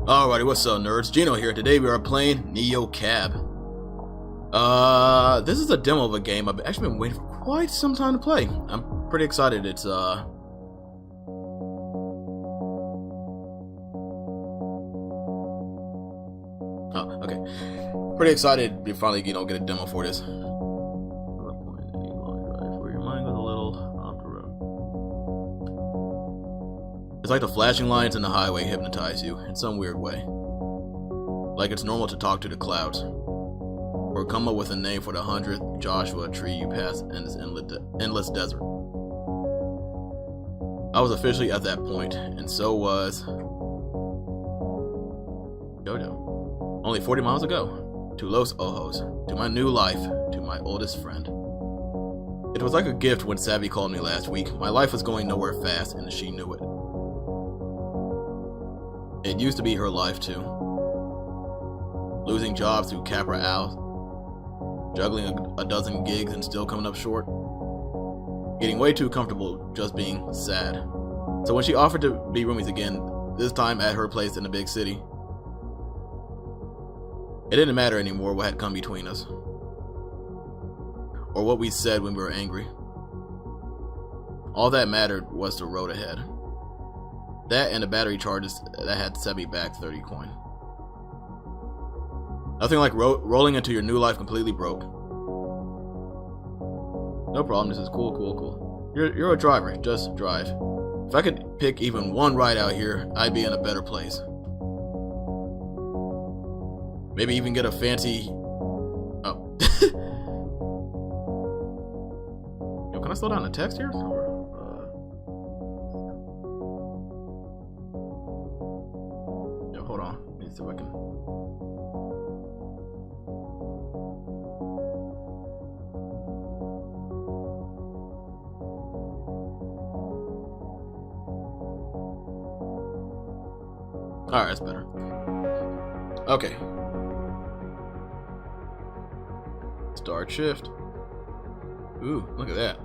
Alrighty, what's up, nerds? Gino here. Today we are playing Neo Cab. This is a demo of a game I've actually been waiting for quite some time to play. I'm pretty excited. It's oh, okay. Pretty excited to finally, get a demo for this. Where your mind goes a little off the road. It's like the flashing lights in the highway hypnotize you in some weird way. Like it's normal to talk to the clouds. Or come up with a name for the 100th Joshua tree you pass in this endless desert. I was officially at that point, and so was Jojo. Only 40 miles ago. To Los Ojos. To my new life. To my oldest friend. It was like a gift when Savvy called me last week. My life was going nowhere fast, and she knew it. It used to be her life, too. Losing jobs through Capra Al. Juggling a dozen gigs and still coming up short. Getting way too comfortable just being sad. So when she offered to be roomies again, this time at her place in the big city, it didn't matter anymore what had come between us. Or what we said when we were angry. All that mattered was the road ahead. That and the battery charges that had set me back 30 coin. Nothing like rolling into your new life completely broke. No problem, this is cool. You're a driver, just drive. If I could pick even one ride out here, I'd be in a better place. Maybe even get a fancy... Oh. Yo, can I slow down the text here? Yo, hold on. Let me see if I can... Alright, that's better. Okay. Start shift. Ooh, look at that.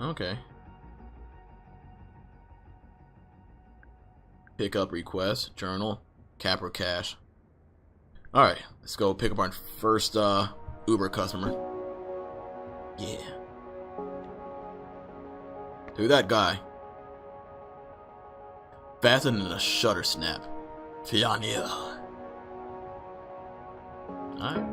Okay. Pick up request, journal, Capra cash. Alright, let's go pick up our first Uber customer. Yeah. To that guy. Faster than a shutter snap. Fiania. Alright.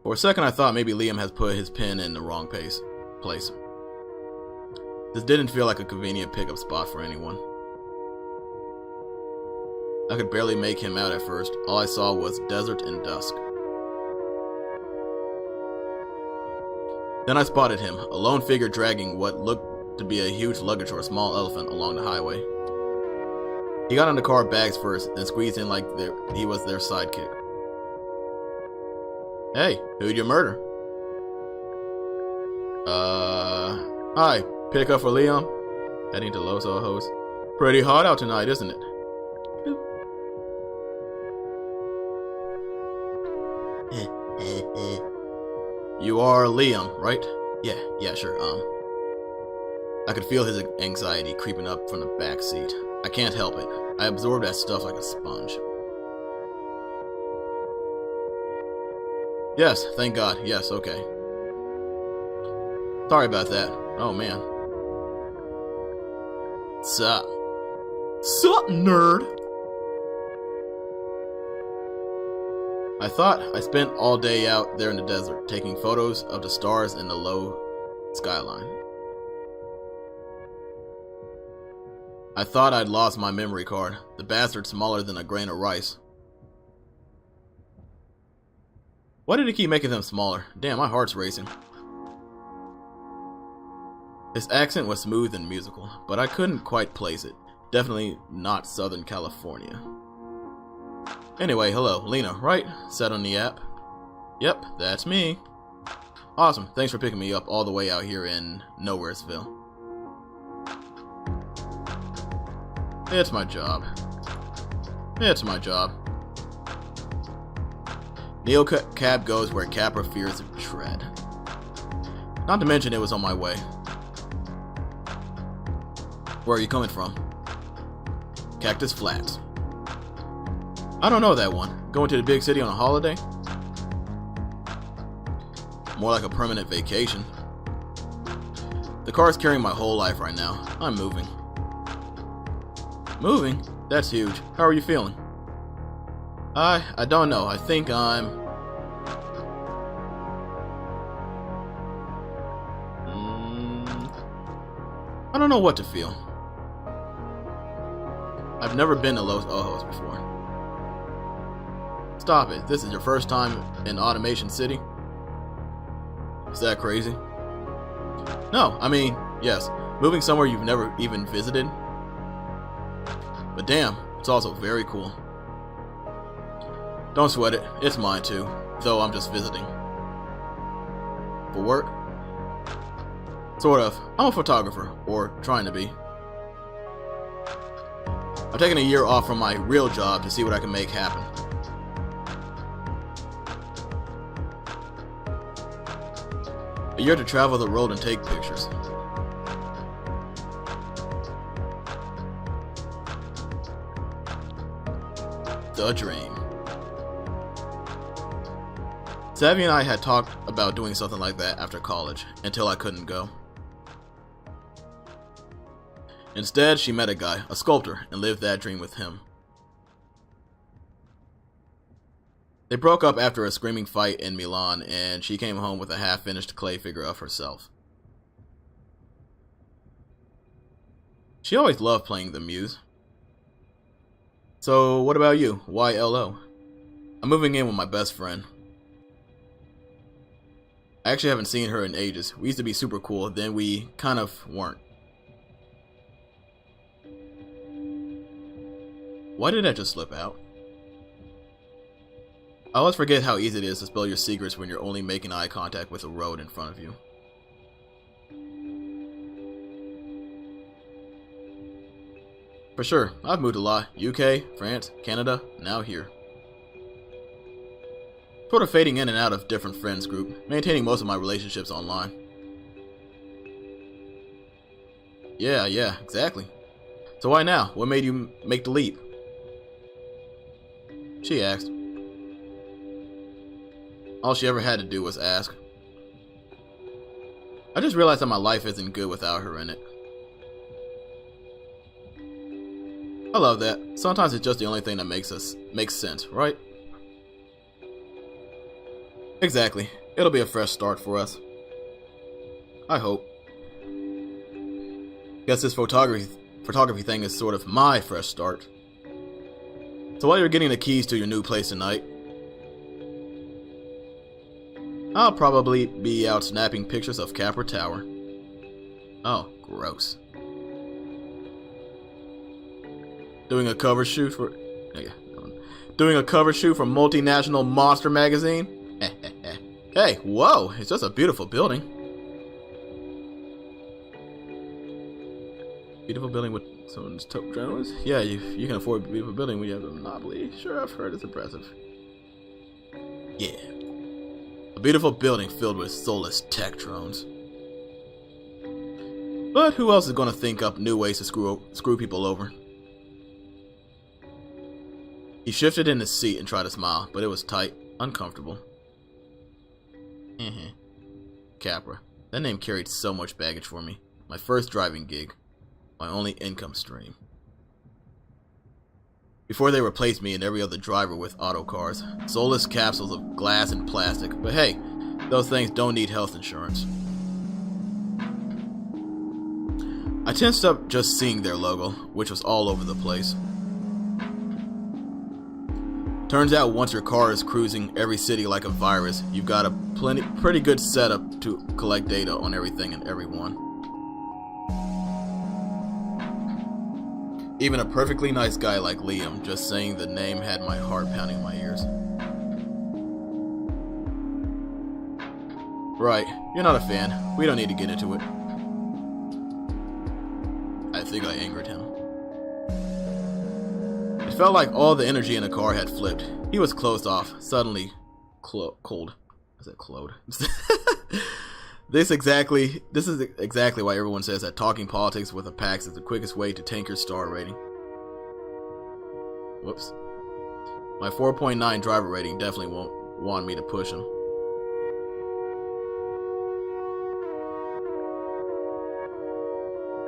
For a second I thought maybe Liam has put his pin in the wrong place. This didn't feel like a convenient pickup spot for anyone. I could barely make him out at first. All I saw was desert and dusk. Then I spotted him, a lone figure dragging what looked to be a huge luggage or a small elephant along the highway. He got on the car bags first, then squeezed in like he was their sidekick. Hey, who'd you murder? Hi, pick up for Liam? Heading to Los Ojos. Pretty hot out tonight, isn't it? You are Liam, right? Yeah, sure, I could feel his anxiety creeping up from the back seat. I can't help it. I absorb that stuff like a sponge. Yes, thank God. Yes, okay. Sorry about that. Oh, man. Sup? Sup, nerd? I thought I spent all day out there in the desert, taking photos of the stars and the low skyline. I thought I'd lost my memory card, the bastard smaller than a grain of rice. Why did he keep making them smaller? Damn, my heart's racing. His accent was smooth and musical, but I couldn't quite place it. Definitely not Southern California. Anyway, hello, Lena, right? Said on the app. Yep, that's me. Awesome, thanks for picking me up all the way out here in Nowheresville. It's my job. Neo cab goes where Capra fears to tread. Not to mention it was on my way. Where are you coming from? Cactus Flats. I don't know that one. Going to the big city on a holiday? More like a permanent vacation. The car's carrying my whole life right now. I'm moving. Moving? That's huge. How are you feeling? I don't know. I think I'm... I don't know what to feel. I've never been to Los Ojos before. Stop it. This is your first time in Automation City? Is that crazy? No, I mean, yes. Moving somewhere you've never even visited. But damn, it's also very cool. Don't sweat it. It's mine too. Though I'm just visiting. For work? Sort of. I'm a photographer. Or trying to be. I've taken a year off from my real job to see what I can make happen. A year to travel the world and take pictures. The dream. Savvy and I had talked about doing something like that after college, until I couldn't go. Instead, she met a guy, a sculptor, and lived that dream with him. They broke up after a screaming fight in Milan, and she came home with a half-finished clay figure of herself. She always loved playing the muse. So, what about you? Why LO? I'm moving in with my best friend. I actually haven't seen her in ages. We used to be super cool, then we kind of weren't. Why did that just slip out? I always forget how easy it is to spell your secrets when you're only making eye contact with a road in front of you. For sure, I've moved a lot. UK, France, Canada, now here. Sort of fading in and out of different friends group, maintaining most of my relationships online. Yeah, exactly. So why now? What made you make the leap? She asked. All she ever had to do was ask. I just realized that my life isn't good without her in it. I love that. Sometimes it's just the only thing that makes sense, right? Exactly. It'll be a fresh start for us. I hope. Guess this photography thing is sort of my fresh start. So while you're getting the keys to your new place tonight, I'll probably be out snapping pictures of Capra Tower. Oh, gross. Doing a cover shoot for Multinational Monster Magazine? Hey, whoa, it's just a beautiful building. Beautiful building with someone's top drones? Yeah, you can afford a beautiful building when you have a monopoly. Sure, I've heard it's impressive. Yeah. A beautiful building filled with soulless tech drones. But who else is going to think up new ways to screw people over? He shifted in his seat and tried to smile, but it was tight, uncomfortable. Capra. That name carried so much baggage for me. My first driving gig. My only income stream. Before they replaced me and every other driver with auto cars. Soulless capsules of glass and plastic. But hey, those things don't need health insurance. I tensed up just seeing their logo, which was all over the place. Turns out once your car is cruising every city like a virus, you've got a pretty good setup to collect data on everything and everyone. Even a perfectly nice guy like Liam, just saying the name had my heart pounding in my ears. Right, you're not a fan. We don't need to get into it. I think I angered him. It felt like all the energy in the car had flipped. He was closed off, suddenly cold. Is that Claude? This is exactly why everyone says that talking politics with a PAX is the quickest way to tank your star rating. Whoops. My 4.9 driver rating definitely won't want me to push him.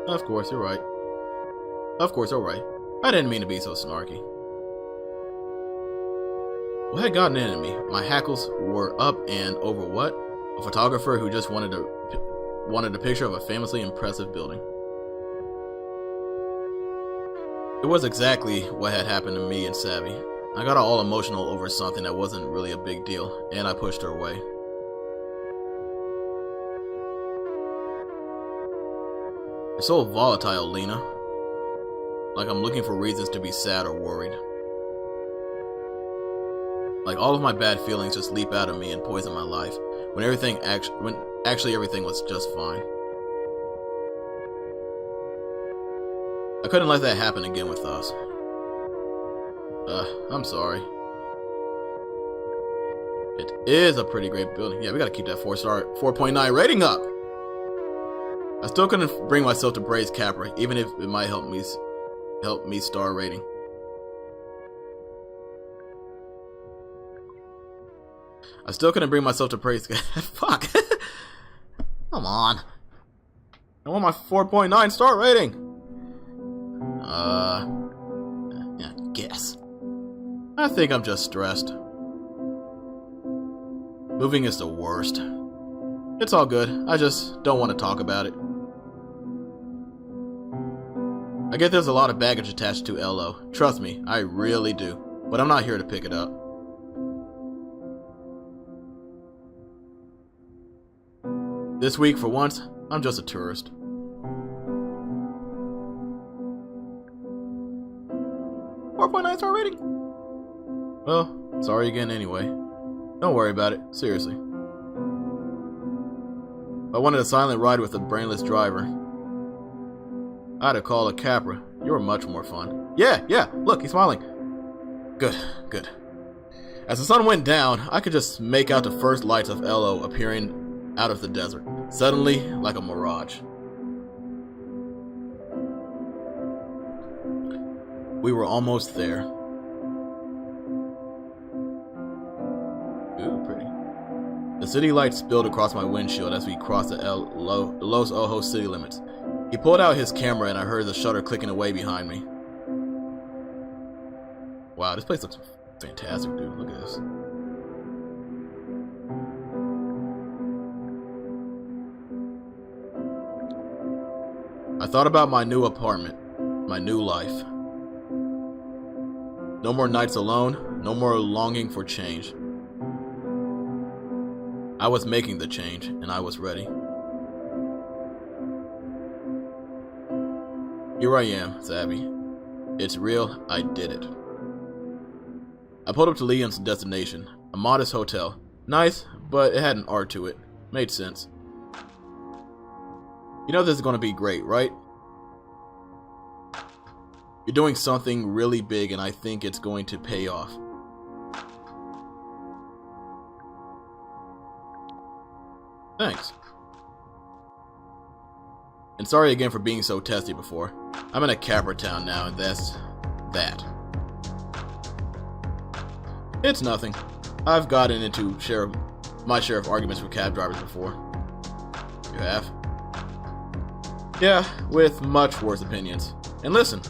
Of course, you're right. Of course, alright. I didn't mean to be so snarky. What had gotten into me? My hackles were up and over what? A photographer who just wanted a picture of a famously impressive building. It was exactly what had happened to me and Savvy. I got all emotional over something that wasn't really a big deal, and I pushed her away. You're so volatile, Lena. Like I'm looking for reasons to be sad or worried. Like all of my bad feelings just leap out of me and poison my life, when actually everything was just fine. I couldn't let that happen again with us. I'm sorry. It is a pretty great building. Yeah, we gotta keep that 4.9 rating up. I still couldn't bring myself to praise Capra, even if it might help me star rating. I still couldn't bring myself to praise. Fuck. Come on. I want my 4.9 star rating. Yeah, I guess. I think I'm just stressed. Moving is the worst. It's all good. I just don't want to talk about it. I get there's a lot of baggage attached to LO. Trust me, I really do. But I'm not here to pick it up. This week, for once, I'm just a tourist. .9 star rating. Well, sorry again anyway. Don't worry about it, seriously. I wanted a silent ride with a brainless driver. I'd have called a Capra. You were much more fun. Yeah, look, he's smiling. Good. As the sun went down, I could just make out the first lights of LO appearing out of the desert, suddenly like a mirage. We were almost there. Ooh, pretty. The city lights spilled across my windshield as we crossed the Los Ojos city limits. He pulled out his camera and I heard the shutter clicking away behind me. Wow, this place looks fantastic, dude. Look at this. I thought about my new apartment, my new life. No more nights alone, no more longing for change. I was making the change, and I was ready. Here I am, Savvy. It's real, I did it. I pulled up to Leon's destination, a modest hotel. Nice, but it had an art to it. Made sense. You know this is going to be great, right? You're doing something really big and I think it's going to pay off. Thanks. And sorry again for being so testy before. I'm in a Capra town now and that's that. It's nothing. I've gotten into my share of arguments with cab drivers before. You have? Yeah, with much worse opinions. And listen,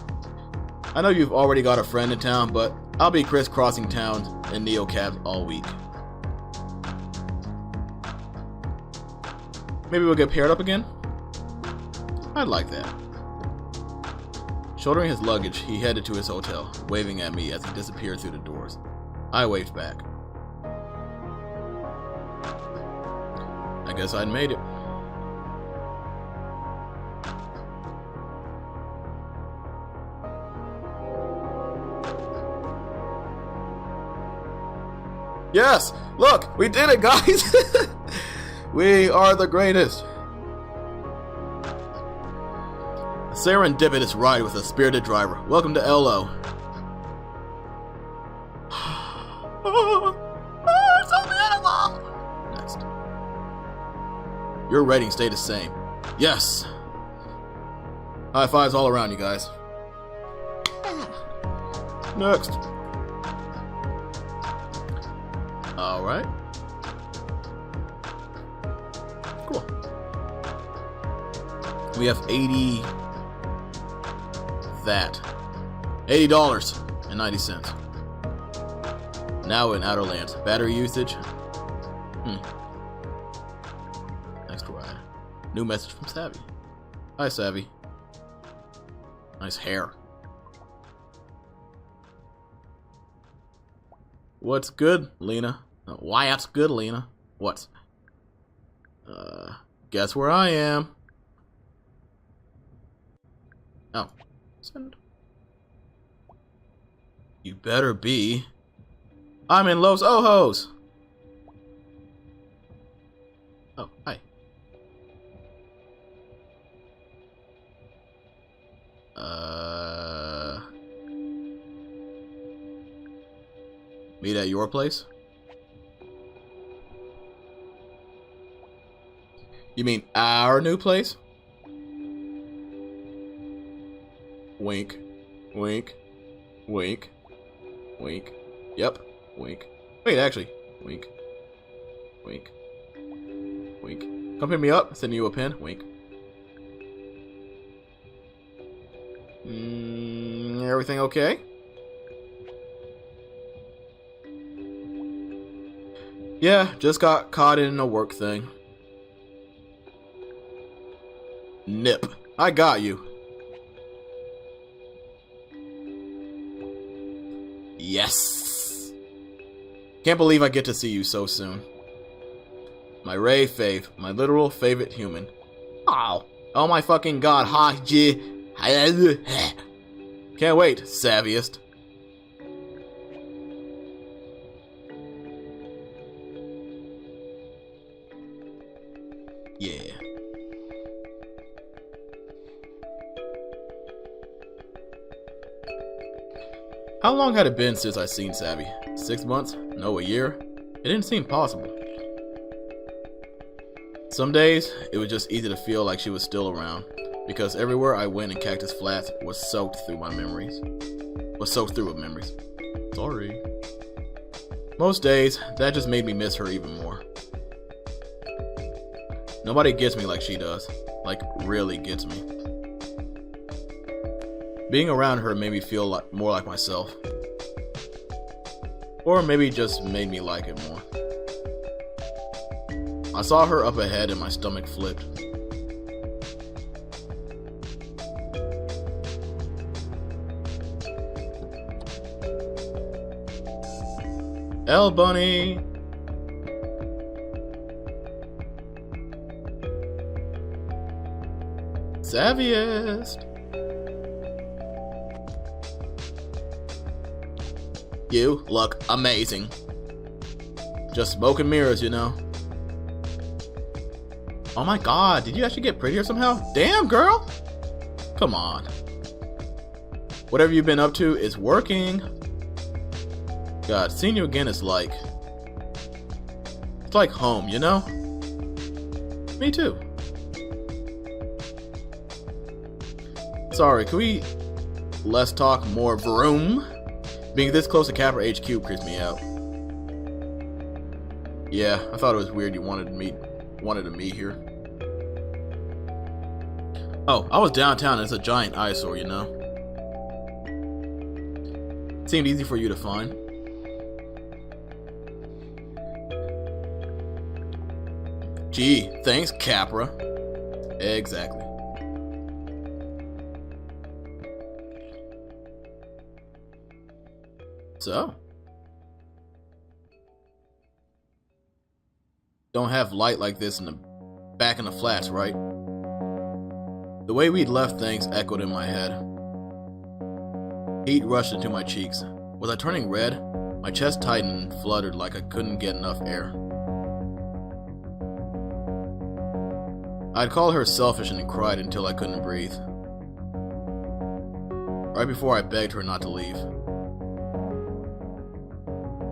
I know you've already got a friend in town, but I'll be crisscrossing towns in Neo cabs all week. Maybe we'll get paired up again? I'd like that. Shouldering his luggage, he headed to his hotel, waving at me as he disappeared through the doors. I waved back. I guess I'd made it. Yes! Look! We did it, guys! We are the greatest! A serendipitous ride with a spirited driver. Welcome to LO. So Your rating stayed the same. Yes! High fives all around, you guys. Next. Alright. Cool. We have 80... that. $80.90. Now in Outer Lands. Battery usage. Next ride. New message from Savvy. Hi, Savvy. Nice hair. What's good, Lena? Why that's good, Lena? What? Guess where I am? Oh. Send. You better be. I'm in Los Ojos! Oh, hi. Meet at your place? You mean our new place? Wink. Wink. Wink. Wink. Yep. Wink. Wait, actually. Wink. Wink. Wink. Come pick me up. Send you a pen. Wink. Everything okay? Yeah, just got caught in a work thing. Nip. I got you. Yes. Can't believe I get to see you so soon. My Ray fave, my literal favorite human. Oh, oh my fucking god, ha, can't wait, savviest. Yeah. How long had it been since I seen Savvy? 6 months? No, a year? It didn't seem possible. Some days, it was just easy to feel like she was still around, because everywhere I went in Cactus Flats was soaked through with memories. Sorry. Most days, that just made me miss her even more. Nobody gets me like she does. Like, really gets me. Being around her made me feel more like myself. Or maybe just made me like it more. I saw her up ahead and my stomach flipped. L Bunny! Savviest! You look amazing. Just smoke and mirrors, you know. Oh my god, did you actually get prettier somehow? Damn, girl! Come on. Whatever you've been up to is working. God, seeing you again is like... it's like home, you know? Me too. Sorry, can we less talk, more vroom? Being this close to Capra HQ creeps me out. Yeah, I thought it was weird you wanted to meet here. Oh, I was downtown and it's a giant eyesore, you know? It seemed easy for you to find. Gee, thanks, Capra. Exactly. So? Don't have light like this in the back in the flats, right? The way we'd left things echoed in my head. Heat rushed into my cheeks. Was I turning red? My chest tightened and fluttered like I couldn't get enough air. I'd call her selfish and cried until I couldn't breathe. Right before I begged her not to leave.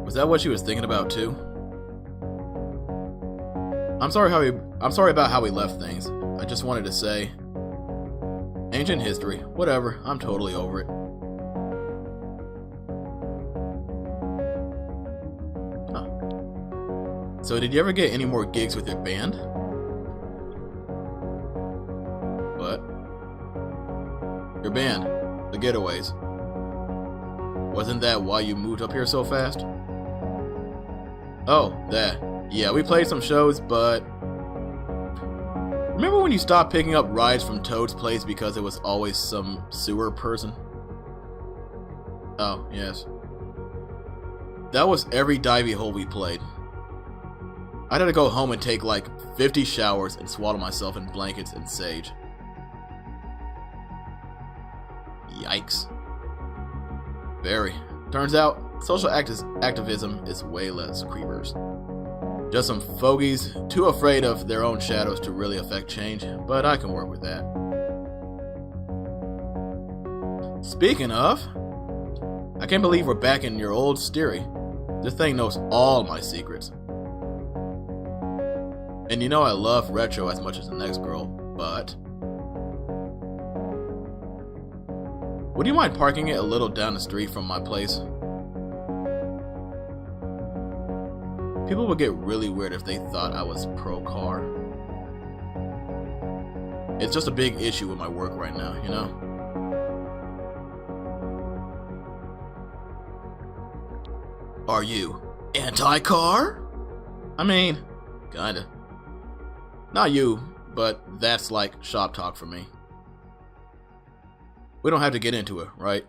Was that what she was thinking about too? I'm sorry about how we left things. I just wanted to say, ancient history, whatever, I'm totally over it. Huh. So did you ever get any more gigs with your band? What? Your band, the Getaways. Wasn't that why you moved up here so fast? Oh, that. Yeah, we played some shows, but... Remember when you stopped picking up rides from Toad's place because it was always some sewer person? Oh, yes. That was every divey hole we played. I had to go home and take like 50 showers and swaddle myself in blankets and sage. Yikes. Very. Turns out, social activism is way less creepers. Just some fogies too afraid of their own shadows to really affect change, but I can work with that. Speaking of, I can't believe we're back in your old steery. This thing knows all my secrets. And you know I love retro as much as the next girl, but... Would you mind parking it a little down the street from my place? People would get really weird if they thought I was pro-car. It's just a big issue with my work right now, you know? Are you anti-car? I mean, kinda. Not you, but that's like shop talk for me. We don't have to get into it, right?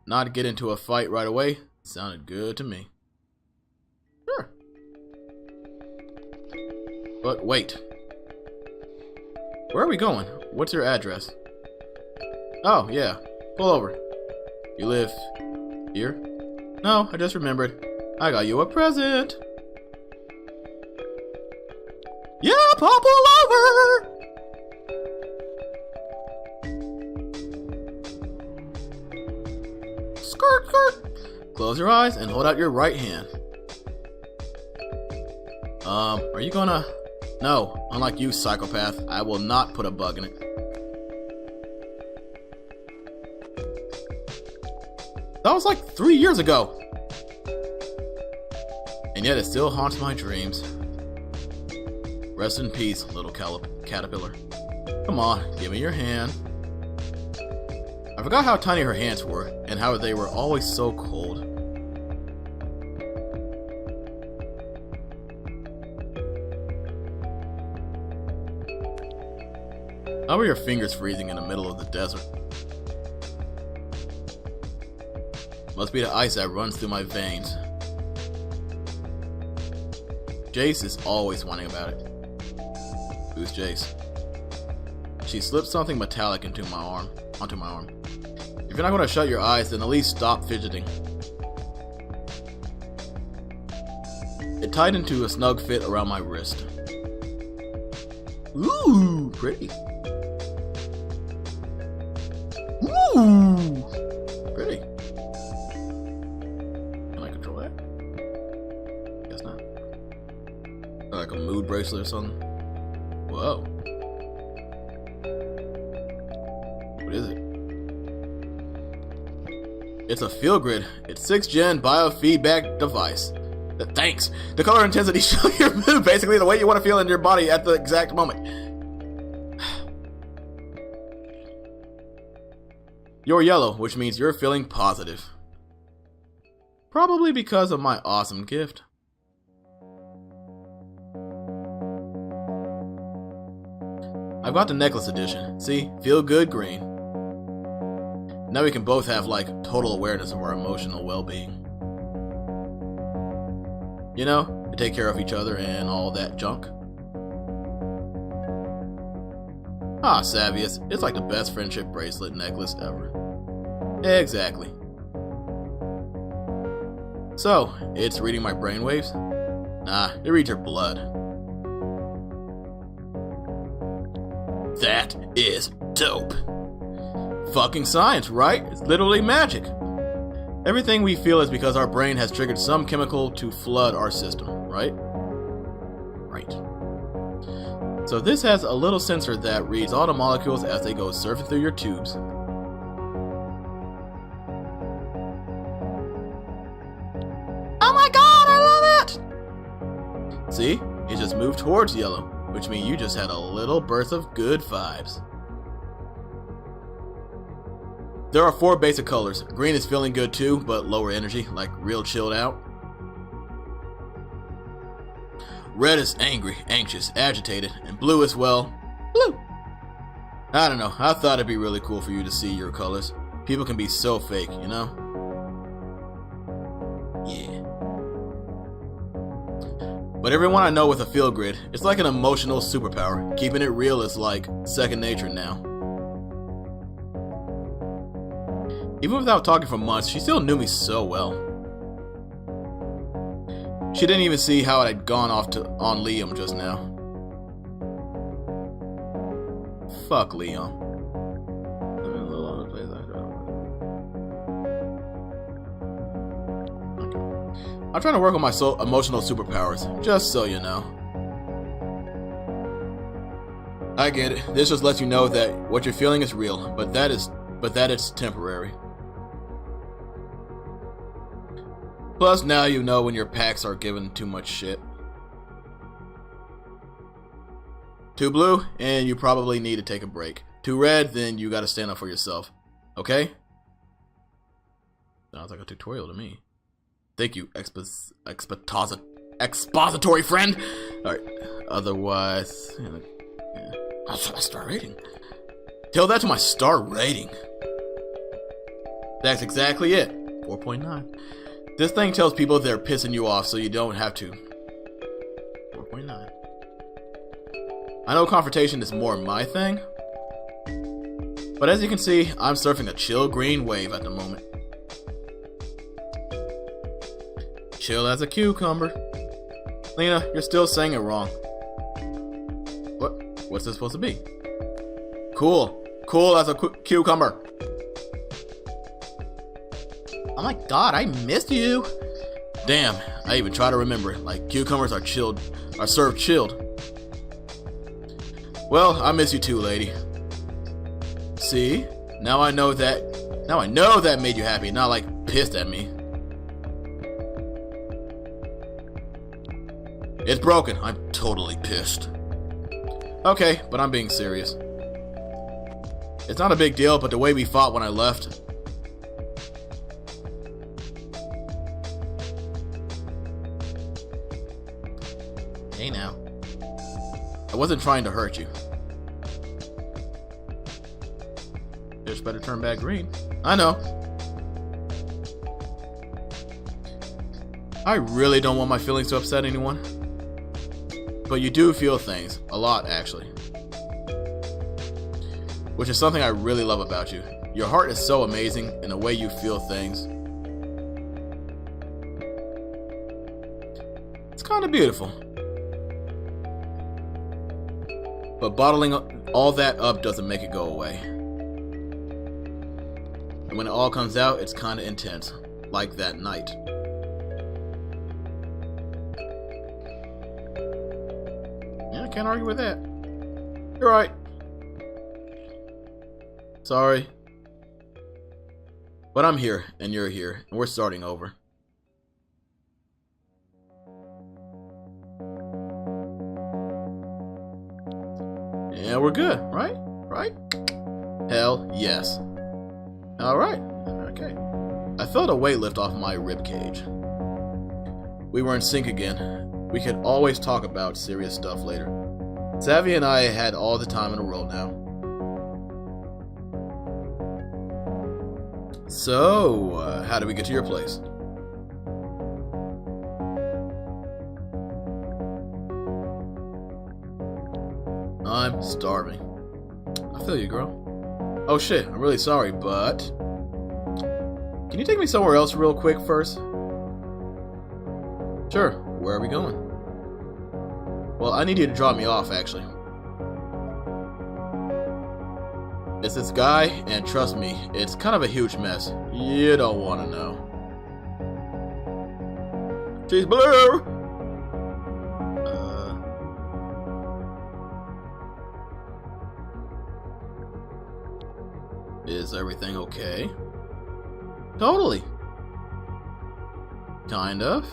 Not get into a fight right away sounded good to me. Sure. But wait. Where are we going? What's your address? Oh, yeah. Pull over. You live here? No, I just remembered. I got you a present. Yeah, pop all over! Skirt, skirt. Close your eyes and hold out your right hand. Are you gonna... No, unlike you, psychopath, I will not put a bug in it. That was like 3 years ago. And yet it still haunts my dreams. Rest in peace, little caterpillar. Come on, give me your hand. I forgot how tiny her hands were, and how they were always so cold. How are your fingers freezing in the middle of the desert? Must be the ice that runs through my veins. Jace is always whining about it. Who's Jace? She slipped something metallic onto my arm. If you're not going to shut your eyes, then at least stop fidgeting. It tied into a snug fit around my wrist. Ooh, pretty. Ooh, pretty. Can I control that? Guess not. Like a mood bracelet or something. Whoa. What is it? It's a field grid. It's 6th gen biofeedback device. Thanks. The color intensity shows your mood, basically the way you want to feel in your body at the exact moment. You're yellow, which means you're feeling positive. Probably because of my awesome gift. I've got the necklace edition. See? Feel good green. Now we can both have, like, total awareness of our emotional well-being. You know, to take care of each other and all that junk. Ah, Savius, it's like the best friendship bracelet necklace ever. Exactly. So, it's reading my brainwaves? Nah, it reads your blood. That is dope. Fucking science, right? It's literally magic. Everything we feel is because our brain has triggered some chemical to flood our system, right? Right. So this has a little sensor that reads all the molecules as they go surfing through your tubes. Oh my god, I love it! See? It just moved towards yellow, which means you just had a little burst of good vibes. There are 4 basic colors. Green is feeling good too, but lower energy, like real chilled out. Red is angry, anxious, agitated, and blue is, well, blue. I don't know, I thought it'd be really cool for you to see your colors. People can be so fake, you know? Yeah. But everyone I know with a field grid, it's like an emotional superpower. Keeping it real is like second nature now. Even without talking for months, she still knew me so well. She didn't even see how it had gone off on Liam just now. Fuck Liam. Okay. I'm trying to work on my emotional superpowers, just so you know. I get it. This just lets you know that what you're feeling is real, but that it's temporary. Plus, now you know when your packs are given too much shit. 2 blue, and you probably need to take a break. 2 red, then you gotta stand up for yourself. Okay? Sounds like a tutorial to me. Thank you, expository friend! Alright, otherwise... Yeah. That's my star rating. Tell that to my star rating. That's exactly it. 4.9. This thing tells people they're pissing you off so you don't have to. 4.9. I know confrontation is more my thing, but as you can see, I'm surfing a chill green wave at the moment. Chill as a cucumber. Lena, you're still saying it wrong. What's this supposed to be? Cool. Cool as a cucumber. Oh my god, I missed you. Damn, I even try to remember it. Like, cucumbers are served chilled. Well, I miss you too, lady. See? Now I know that made you happy, not like pissed at me. It's broken. I'm totally pissed. Okay, but I'm being serious. It's not a big deal, but the way we fought when I left... Hey now. I wasn't trying to hurt you. Just better turn back green. I know. I really don't want my feelings to upset anyone. But you do feel things. A lot, actually. Which is something I really love about you. Your heart is so amazing in the way you feel things. It's kind of beautiful. But bottling all that up doesn't make it go away. And when it all comes out, it's kind of intense. Like that night. Yeah, I can't argue with that. You're right. Sorry. But I'm here, and you're here, and we're starting over. Yeah, we're good, right? Right? Hell yes. Alright, okay. I felt a weight lift off my ribcage. We were in sync again. We could always talk about serious stuff later. Savvy and I had all the time in the world now. So, how do we get to your place? I'm starving. I feel you, girl. Oh shit, I'm really sorry, but... Can you take me somewhere else real quick first? Sure, where are we going? Well, I need you to drop me off, actually. It's this guy, and trust me, it's kind of a huge mess. You don't want to know. She's blue! Is everything okay? Totally. Kind of.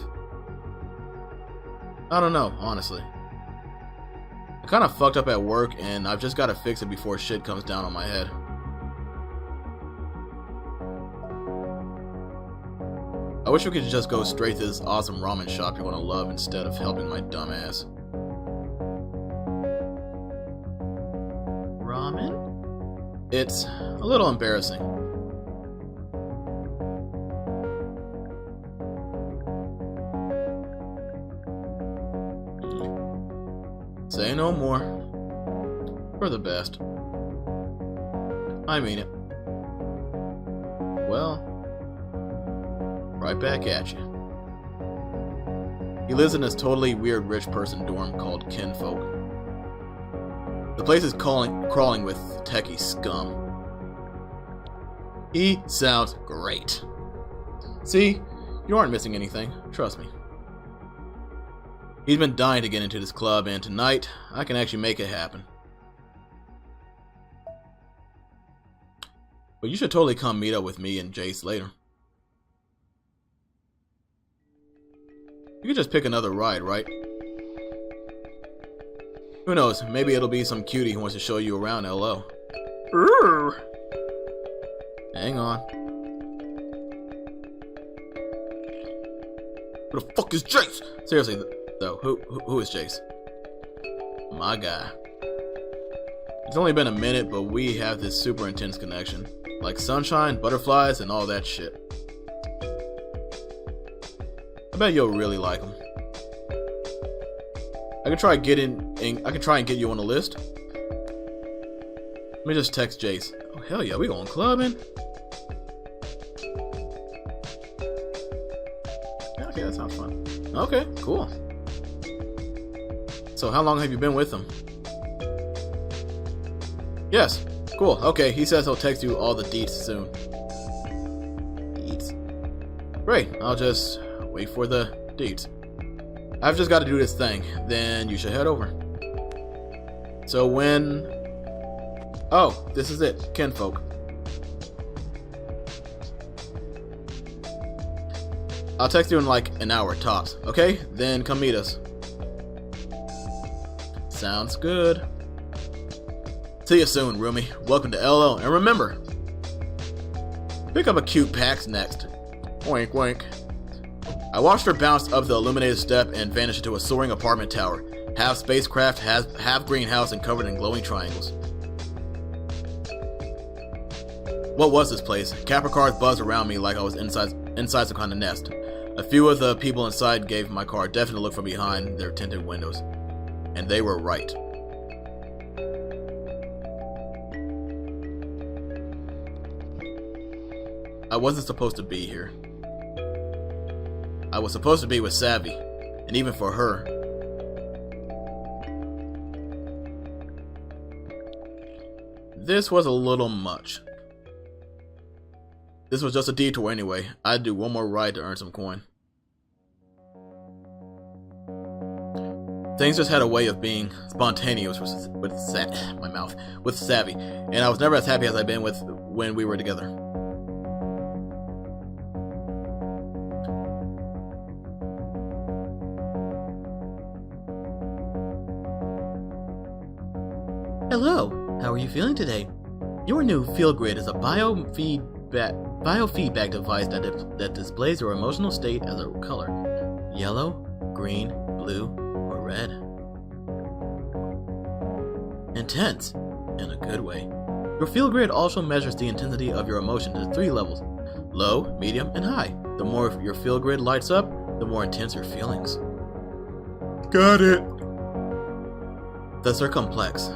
I don't know, honestly. I kind of fucked up at work, and I've just got to fix it before shit comes down on my head. I wish we could just go straight to this awesome ramen shop you're gonna love instead of helping my dumb ass. Ramen? It's a little embarrassing. Say no more. For the best. I mean it. Well, right back at you. He lives in this totally weird rich person dorm called Kinfolk. The place is crawling with techie scum. He sounds great. See, you aren't missing anything, trust me. He's been dying to get into this club, and tonight, I can actually make it happen. But you should totally come meet up with me and Jace later. You could just pick another ride, right? Who knows, maybe it'll be some cutie who wants to show you around LO. Urgh. Hang on. Who the fuck is Jace? Seriously, though, who is Jace? My guy. It's only been a minute, but we have this super intense connection. Like sunshine, butterflies, and all that shit. I bet you'll really like him. I can try and get you on the list. Let me just text Jace. Oh hell yeah, we going clubbing? Okay, that sounds fun. Okay, cool. So how long have you been with him? Yes, cool. Okay, he says he'll text you all the deets soon. Deets? Great, I'll just wait for the deets. I've just got to do this thing, then you should head over. So when... Oh, this is it, Kinfolk. I'll text you in like an hour tops, okay? Then come meet us. Sounds good. See you soon, roomie. Welcome to LO, and remember, pick up a cute PAX next. Wink, wink. I watched her bounce up the illuminated step and vanish into a soaring apartment tower, half spacecraft, half greenhouse, and covered in glowing triangles. What was this place? Capper cars buzzed around me like I was inside some kind of nest. A few of the people inside gave my car a definite look from behind their tinted windows. And they were right. I wasn't supposed to be here. I was supposed to be with Savvy, and even for her. This was a little much. This was just a detour anyway. I'd do one more ride to earn some coin. Things just had a way of being spontaneous with Savvy, and I was never as happy as I'd been when we were together. Hello, how are you feeling today? Your new Feel Grid is a biofeedback device that displays your emotional state as a color: yellow, green, blue, or red. Intense, in a good way. Your Feel Grid also measures the intensity of your emotion to 3 levels: low, medium, and high. The more your Feel Grid lights up, the more intense your feelings. Got it! The circumflex.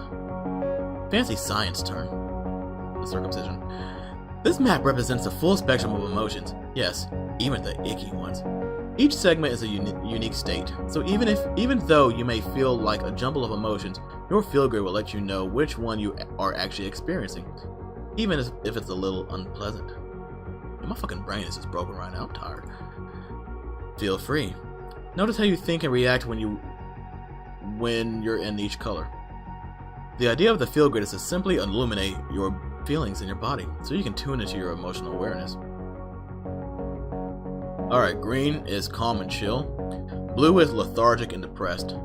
Fancy science term. The circumcision. This map represents the full spectrum of emotions. Yes, even the icky ones. Each segment is a unique state, so even though you may feel like a jumble of emotions, your Feel Grid will let you know which one you are actually experiencing, even if it's a little unpleasant. My fucking brain is just broken right now. I'm tired. Feel free. Notice how you think and react when you're in each color. The idea of the Feel Grid is to simply illuminate your feelings in your body so you can tune into your emotional awareness. Alright, green is calm and chill. Blue is lethargic and depressed.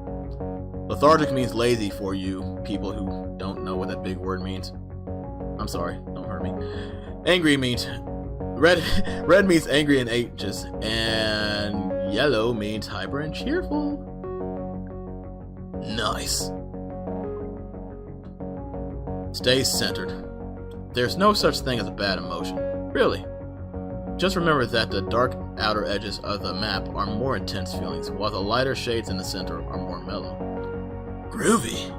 Lethargic means lazy for you people who don't know what that big word means. I'm sorry, don't hurt me. Angry means red means angry and anxious, and yellow means hyper and cheerful. Nice. Stay centered. There's no such thing as a bad emotion. Really. Just remember that the dark outer edges of the map are more intense feelings, while the lighter shades in the center are more mellow. Groovy.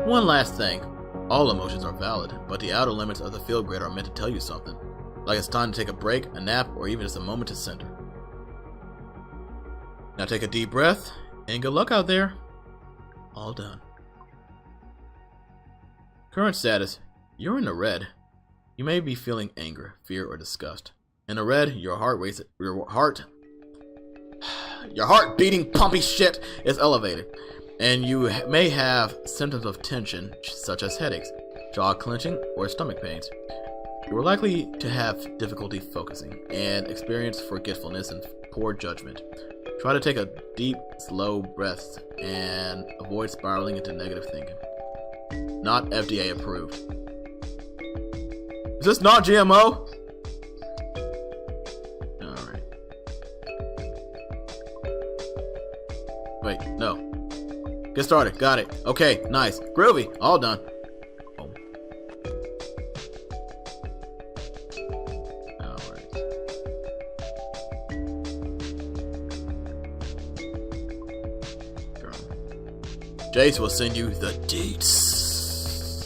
One last thing. All emotions are valid, but the outer limits of the field grid are meant to tell you something. Like it's time to take a break, a nap, or even just a moment to center. Now take a deep breath, and good luck out there. All done. Current status. You're in the red. You may be feeling anger, fear, or disgust. In the red, your heart beating pumpy shit is elevated, and you may have symptoms of tension such as headaches, jaw clenching, or stomach pains. You are likely to have difficulty focusing and experience forgetfulness and poor judgment. Try to take a deep, slow breath and avoid spiraling into negative thinking. Not FDA approved. Is this not GMO? Alright. Wait, no. Get started. Got it. Okay, nice. Groovy. All done. Oh. Alright. Jace will send you the deets.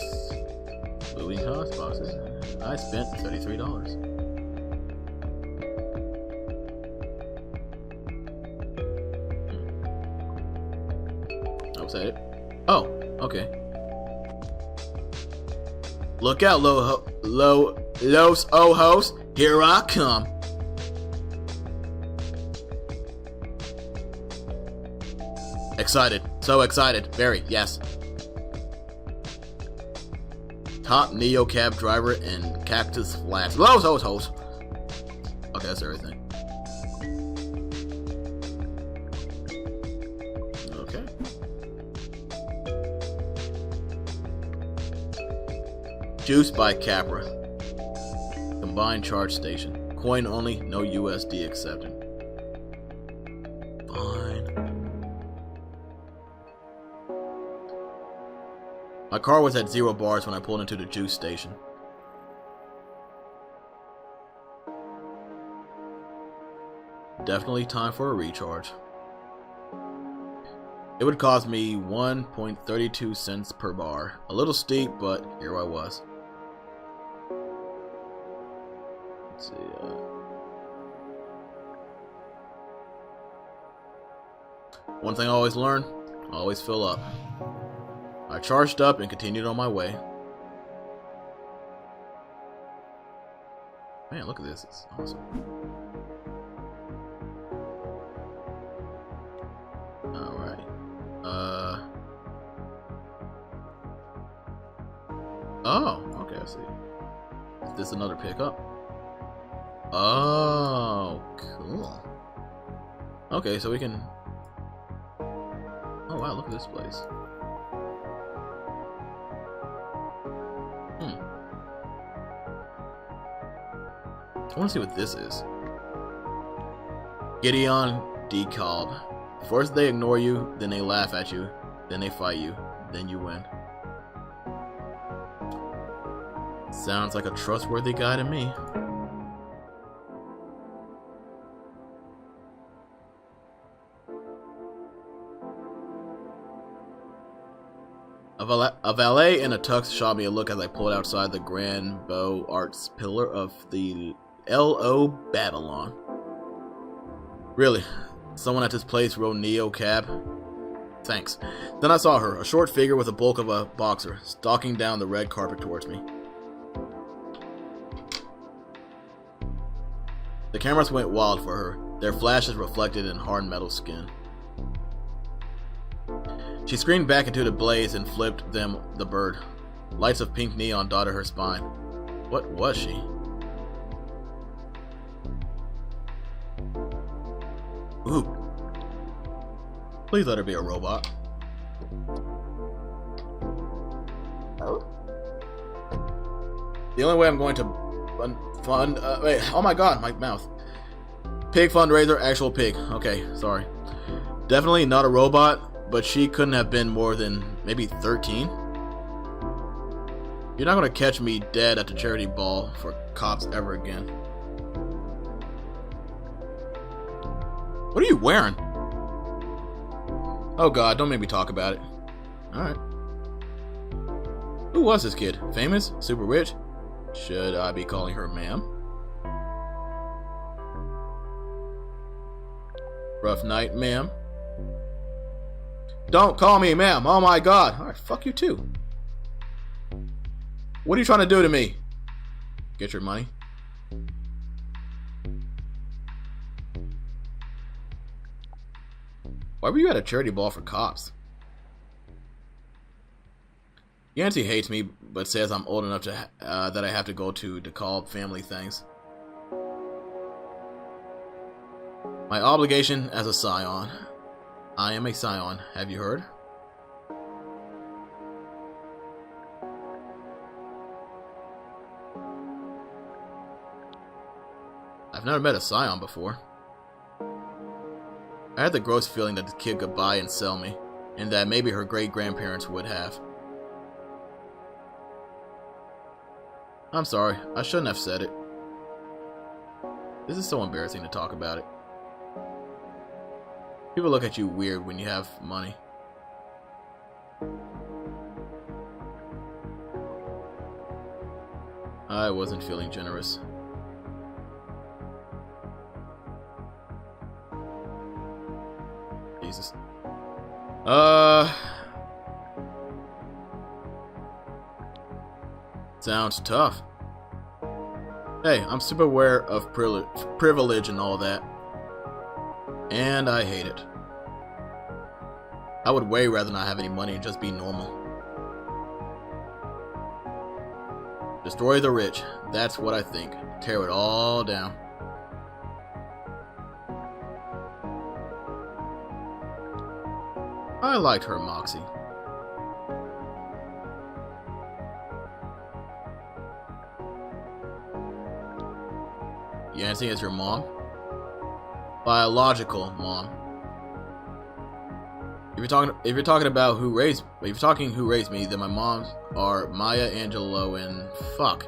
Moving cost boxes. I spent $33. Oh, was that it? Oh, okay. Look out, Los Ojos. Here I come. Excited. So excited. Very, yes. Top Neo cab driver and Cactus Flats. Los Ojos. Okay, that's everything. Okay. Juice by Capra. Combined charge station. Coin only, no USD accepted. Fine. My car was at 0 bars when I pulled into the juice station. Definitely time for a recharge. It would cost me 1.32 cents per bar. A little steep, but here I was. Let's see. One thing I always learn, always fill up. I charged up and continued on my way. Man, look at this. It's awesome. Alright. Oh, okay, I see. Is this another pickup? Oh, cool. Okay, so we can... Oh wow, look at this place. I want to see what this is. Gideon Dekalb. First they ignore you, then they laugh at you, then they fight you, then you win. Sounds like a trustworthy guy to me. A valet in a tux shot me a look as I pulled outside the Grand Beaux Arts pillar of the L.O. Babylon. Really? Someone at this place rode Neo cab? Thanks. Then I saw her, a short figure with the bulk of a boxer, stalking down the red carpet towards me. The cameras went wild for her, their flashes reflected in hard metal skin. She screamed back into the blaze and flipped them the bird. Lights of pink neon dotted her spine. What was she? Ooh. Please let her be a robot. Oh? The only way I'm going to wait, oh my god, my mouth. Pig fundraiser, actual pig. Okay, sorry. Definitely not a robot, but she couldn't have been more than maybe 13. You're not gonna catch me dead at the charity ball for cops ever again. What are you wearing? Oh god, don't make me talk about it. Alright. Who was this kid? Famous? Super rich? Should I be calling her ma'am? Rough night, ma'am. Don't call me ma'am. Oh my god. Alright, fuck you too. What are you trying to do to me? Get your money. Why were you at a charity ball for cops? Yancy hates me, but says I'm old enough to that I have to go to call family things. My obligation as a scion. I am a scion. Have you heard? I've never met a scion before. I had the gross feeling that the kid could buy and sell me, and that maybe her great-grandparents would have. I'm sorry, I shouldn't have said it. This is so embarrassing to talk about it. People look at you weird when you have money. I wasn't feeling generous. Jesus. Sounds tough. Hey, I'm super aware of privilege and all that. And I hate it. I would way rather not have any money and just be normal. Destroy the rich. That's what I think. Tear it all down. I liked her moxie. Yancy is your mom? Biological mom. If you're talking about who raised me, then my moms are Maya Angelou and fuck.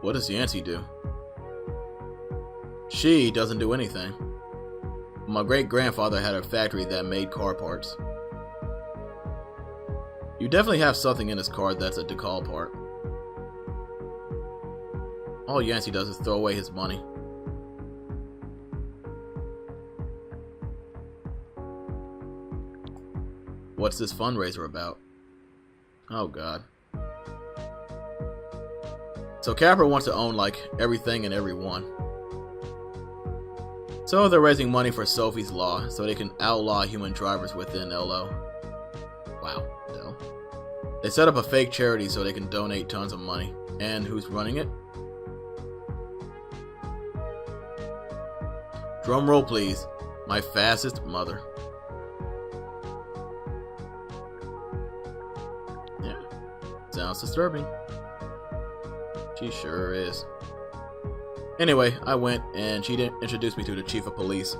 What does Yancy do? She doesn't do anything. My great-grandfather had a factory that made car parts. You definitely have something in his car that's a decal part. All Yancy does is throw away his money. What's this fundraiser about? Oh god. So Capra wants to own like everything and everyone. So they're raising money for Sophie's Law so they can outlaw human drivers within LO. Wow, no. They set up a fake charity so they can donate tons of money. And who's running it? Drum roll please. My fastest mother. Yeah. Sounds disturbing. She sure is. Anyway, I went and she introduced me to the chief of police.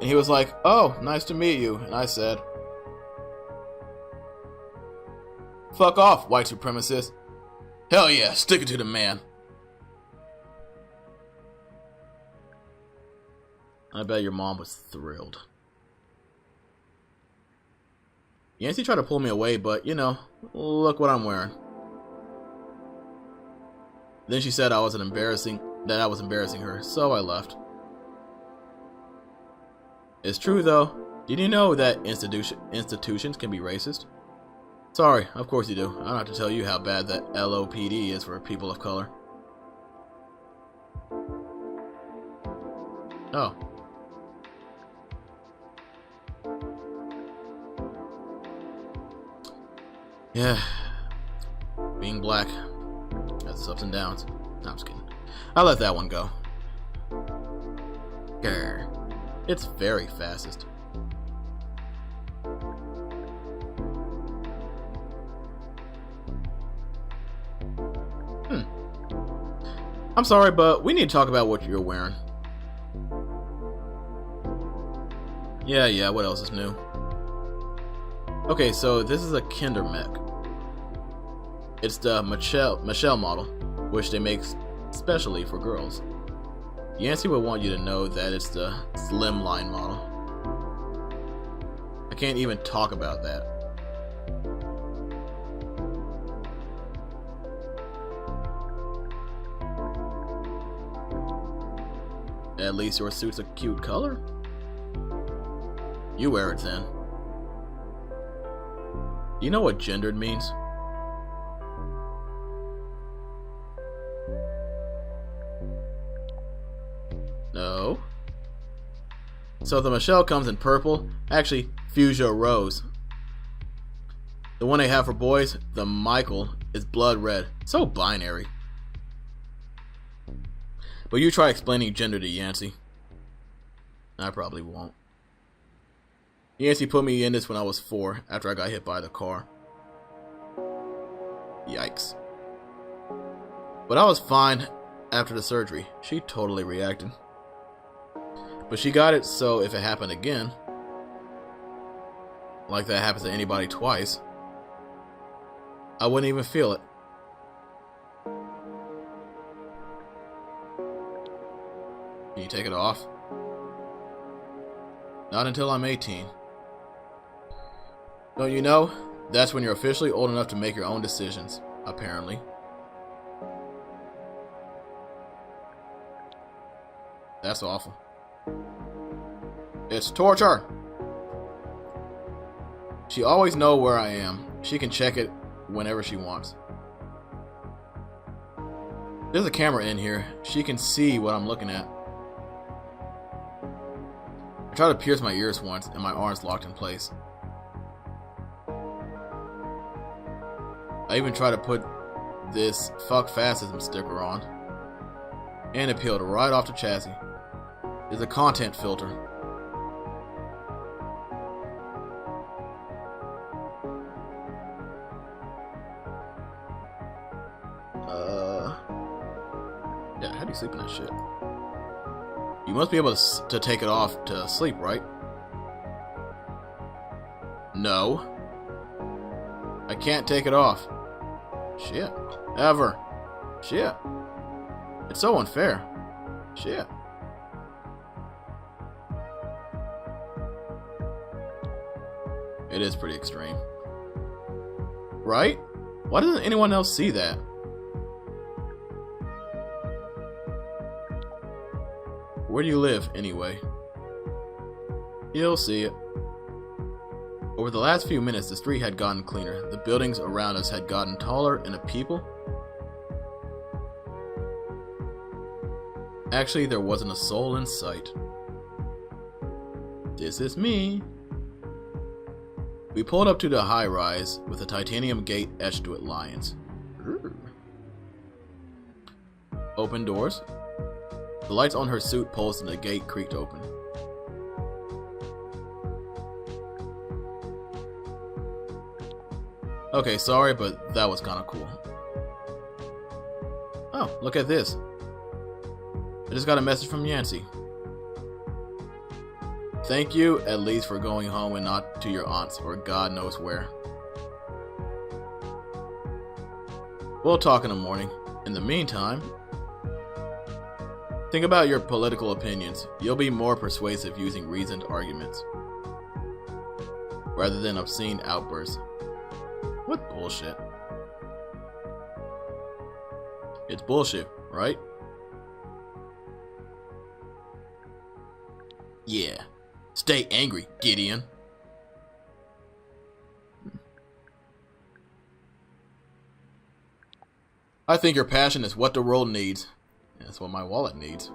And he was like, "Oh, nice to meet you." And I said, "Fuck off, white supremacist." Hell yeah, stick it to the man. I bet your mom was thrilled. Yancy tried to pull me away, but you know, look what I'm wearing. Then she said I was embarrassing her, so I left. It's true though. Did you know that institutions can be racist? Sorry, of course you do. I don't have to tell you how bad the LOPD is for people of color. Oh. Yeah. Being black has its ups and downs. No, I'm just kidding. I'll let that one go. Grr. It's very fastest. I'm sorry, but we need to talk about what you're wearing. Yeah, what else is new? Okay, so this is a Kinder mech. It's the Michelle model, which they make specially for girls. Yancey would want you to know that it's the slimline model. I can't even talk about that. At least your suit's a cute color. You wear it then. Do you know what gendered means? No. So the Michelle comes in purple. Actually, fuchsia rose. The one they have for boys, the Michael, is blood red. So binary. But you try explaining gender to Yancey. I probably won't. Yancey put me in this when I was 4, after I got hit by the car. Yikes. But I was fine after the surgery. She totally reacted. But she got it, so if it happened again, like that happens to anybody twice, I wouldn't even feel it. Can you take it off? Not until I'm 18. Don't you know? That's when you're officially old enough to make your own decisions, apparently. That's awful. It's torture! She always knows where I am. She can check it whenever she wants. There's a camera in here. She can see what I'm looking at. I tried to pierce my ears once, and my arms locked in place. I even tried to put this fuck fascism sticker on, and it peeled right off the chassis. There's a content filter. Yeah, how do you sleep in that shit? You must be able to take it off to sleep, right? No. I can't take it off. Shit. Ever. Shit. It's so unfair. Shit. It is pretty extreme. Right? Why doesn't anyone else see that? Where do you live, anyway? You'll see it. Over the last few minutes, the street had gotten cleaner. The buildings around us had gotten taller, and the people... Actually, there wasn't a soul in sight. This is me. We pulled up to the high-rise with a titanium gate etched with lions. Open doors. The lights on her suit pulsed and the gate creaked open. Okay, sorry, but that was kinda cool. Oh, look at this. I just got a message from Yancey. Thank you, at least, for going home and not to your aunt's, or God knows where. We'll talk in the morning. In the meantime, think about your political opinions. You'll be more persuasive using reasoned arguments, rather than obscene outbursts. What bullshit? It's bullshit, right? Yeah. Stay angry, Gideon. I think your passion is what the world needs. That's what my wallet needs.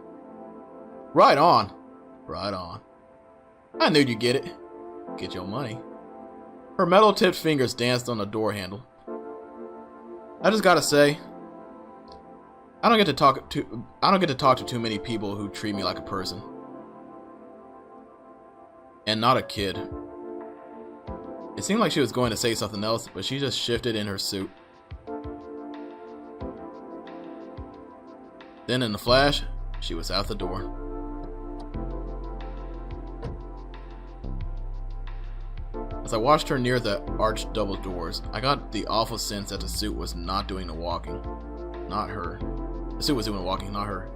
Right on. Right on. I knew you'd get it. Get your money. Her metal-tipped fingers danced on the door handle. I just gotta say, I don't get to talk to too many people who treat me like a person. And not a kid. It seemed like she was going to say something else, but she just shifted in her suit. Then in a flash, she was out the door. As I watched her near the arched double doors, I got the awful sense that the suit was not doing the walking. Not her. The suit was doing the walking, not her.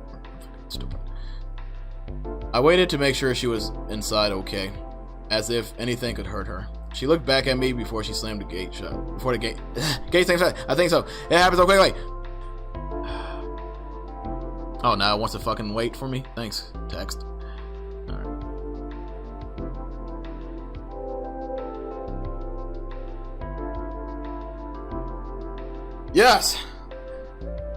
Stupid. I waited to make sure she was inside okay, as if anything could hurt her. She looked back at me before she slammed the gate shut. Before the gate slammed shut. I think so. It happened so quickly. Oh, now it wants to fucking wait for me? Thanks, text. Alright. Yes!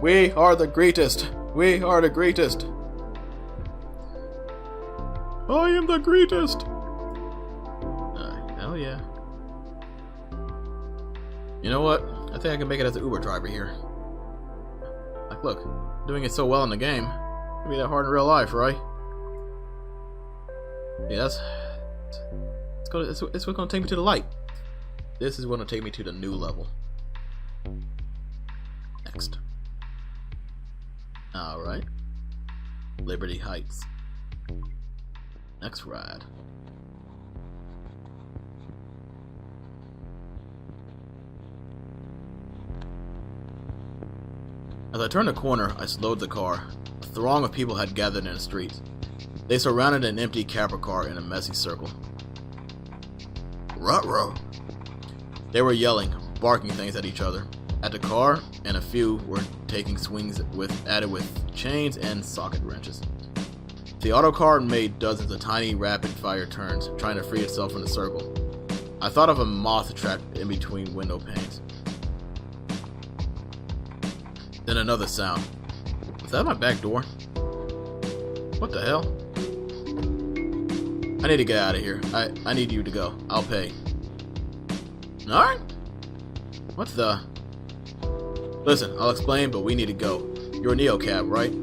We are the greatest. We are the greatest. I am the greatest. Hell yeah. You know what? I think I can make it as an Uber driver here. Like, look, doing it so well in the game. It'd be that hard in real life, right? Yeah, it's what's gonna take me to the light. This is gonna take me to the new level. Next. Alright. Liberty Heights. Next ride. As I turned the corner, I slowed the car. A throng of people had gathered in the streets. They surrounded an empty Capra car in a messy circle. Ruh-roh! They were yelling, barking things at each other. At the car, and a few were taking swings at it with chains and socket wrenches. The autocar made dozens of tiny rapid-fire turns, trying to free itself from the circle. I thought of a moth trapped in between window panes. Then another sound. Was that my back door? What the hell? I need to get out of here. I need you to go. I'll pay. Alright? What the? Listen, I'll explain, but we need to go. You're a neocab, right?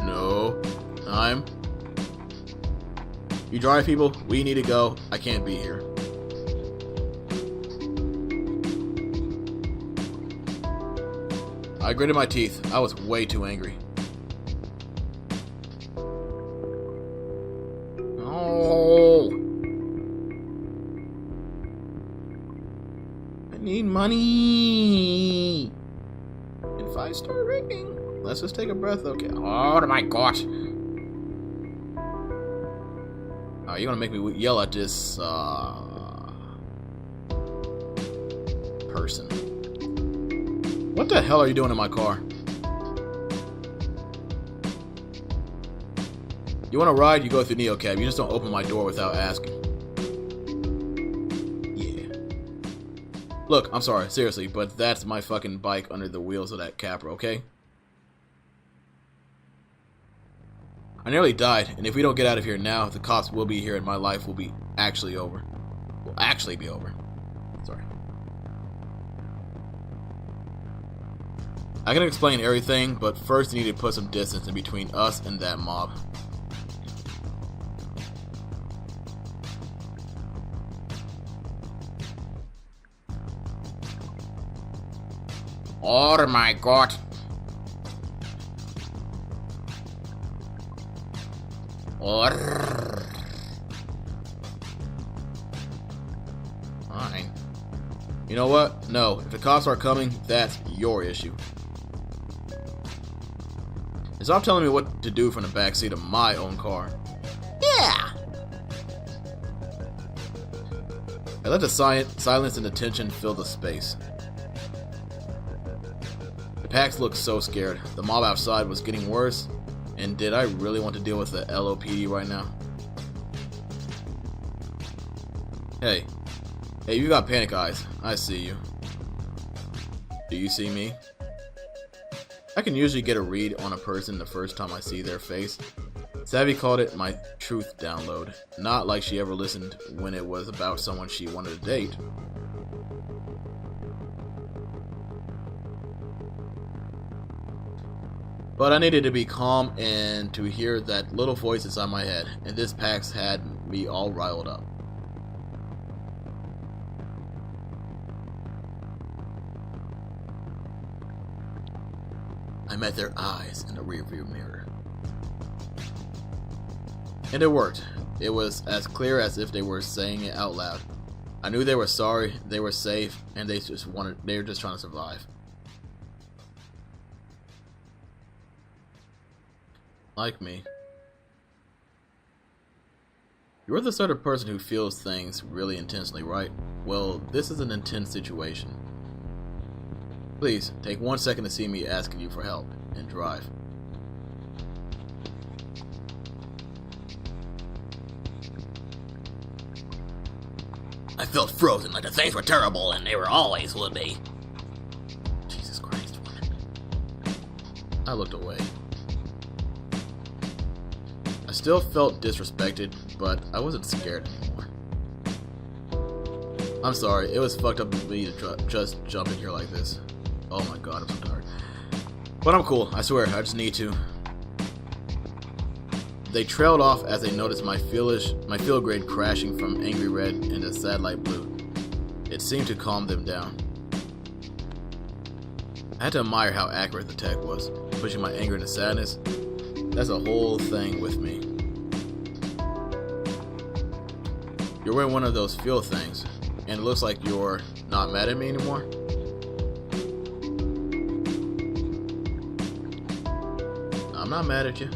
No. You drive people, we need to go. I can't be here. I gritted my teeth. I was way too angry. Oh! I need money! And 5-star rating. Let's just take a breath, okay? Oh my gosh! You're gonna make me yell at this, person. What the hell are you doing in my car? You want to ride? You go through neocab. You just don't open my door without asking. Yeah. Look, I'm sorry, seriously, but that's my fucking bike under the wheels of that Capra, okay? I nearly died, and if we don't get out of here now, the cops will be here and my life will be actually over. Will actually be over. Sorry. I can explain everything, but first you need to put some distance in between us and that mob. Oh my god. Fine. You know what? No, if the cops are coming, that's your issue. And stop telling me what to do from the backseat of my own car. Yeah! I let the silence and the tension fill the space. The packs looked so scared. The mob outside was getting worse. And did I really want to deal with the LOPD right now? Hey, you got panic eyes. I see you. Do you see me? I can usually get a read on a person the first time I see their face. Savvy called it my truth download, not like she ever listened when it was about someone she wanted to date. But I needed to be calm and to hear that little voice inside my head, and this PAX had me all riled up. I met their eyes in the rearview mirror. And it worked. It was as clear as if they were saying it out loud. I knew they were sorry, they were safe, and they were just trying to survive. Like me. You're the sort of person who feels things really intensely, right? Well, this is an intense situation. Please, take 1 second to see me asking you for help, and drive. I felt frozen, like the things were terrible, and they were always would be. Jesus Christ, woman. I looked away. I still felt disrespected, but I wasn't scared anymore. I'm sorry, it was fucked up of me to just jump in here like this. Oh my god, I'm so tired. But I'm cool, I swear, I just need to. They trailed off as they noticed my field grade crashing from angry red into sad light blue. It seemed to calm them down. I had to admire how accurate the tech was, pushing my anger into sadness. That's a whole thing with me. You're wearing one of those field things, and it looks like you're not mad at me anymore. I'm not mad at you.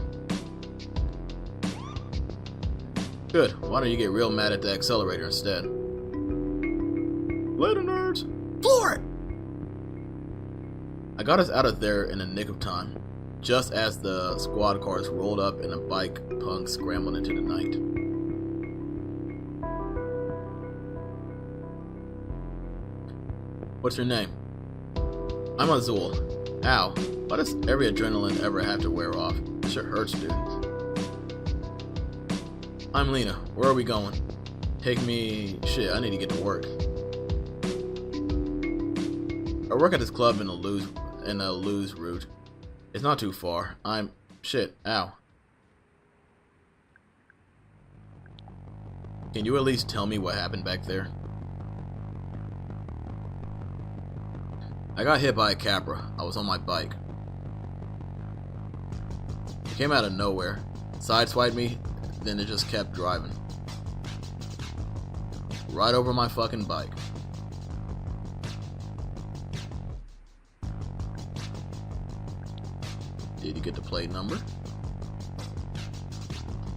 Good, why don't you get real mad at the accelerator instead? Later, nerds! Floor it! I got us out of there in the nick of time, just as the squad cars rolled up and a bike punk scrambled into the night. What's your name? I'm Azul. Ow, why does every adrenaline ever have to wear off? This shit hurts, dude. I'm Lena. Where are we going? Take me... Shit, I need to get to work. I work at this club in a lose route. It's not too far. Shit, ow. Can you at least tell me what happened back there? I got hit by a Capra. I was on my bike. It came out of nowhere. Sideswiped me, then it just kept driving. Right over my fucking bike. Did you get the plate number?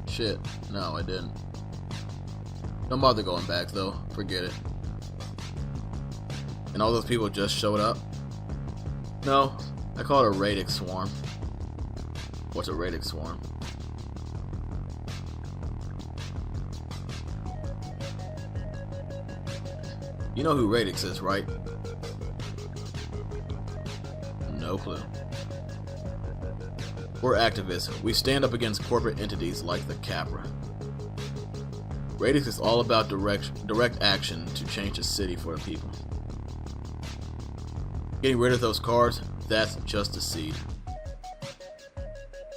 Shit, no I didn't. Don't bother going back though, forget it. And all those people just showed up? No, I call it a radix swarm. What's a radix swarm? You know who Radix is, right? No clue. We're activists. We stand up against corporate entities like the Capra. Radix is all about direct action to change the city for the people. Getting rid of those cars, that's just a seed.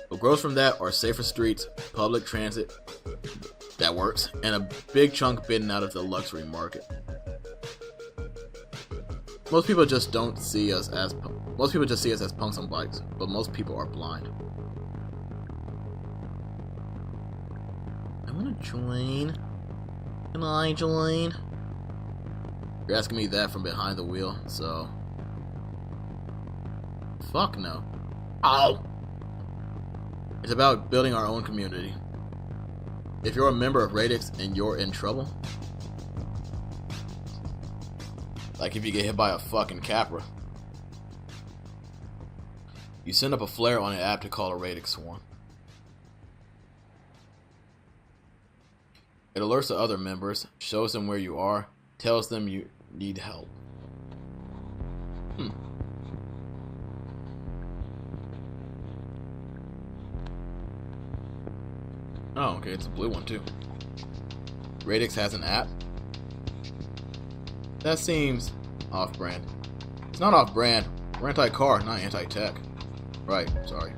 What grows from that are safer streets, public transit, that works, and a big chunk bitten out of the luxury market. Most people just see us as punks on bikes, but most people are blind. I wanna join. Can I join? You're asking me that from behind the wheel, so... Fuck no. Ow! It's about building our own community. If you're a member of Radix and you're in trouble, like if you get hit by a fucking Capra, you send up a flare on an app to call a Radix swarm. It alerts the other members, shows them where you are, tells them you need help. Oh, okay, it's a blue one too. Radix has an app? That seems off-brand. It's not off-brand. We're anti-car, not anti-tech. Right, sorry.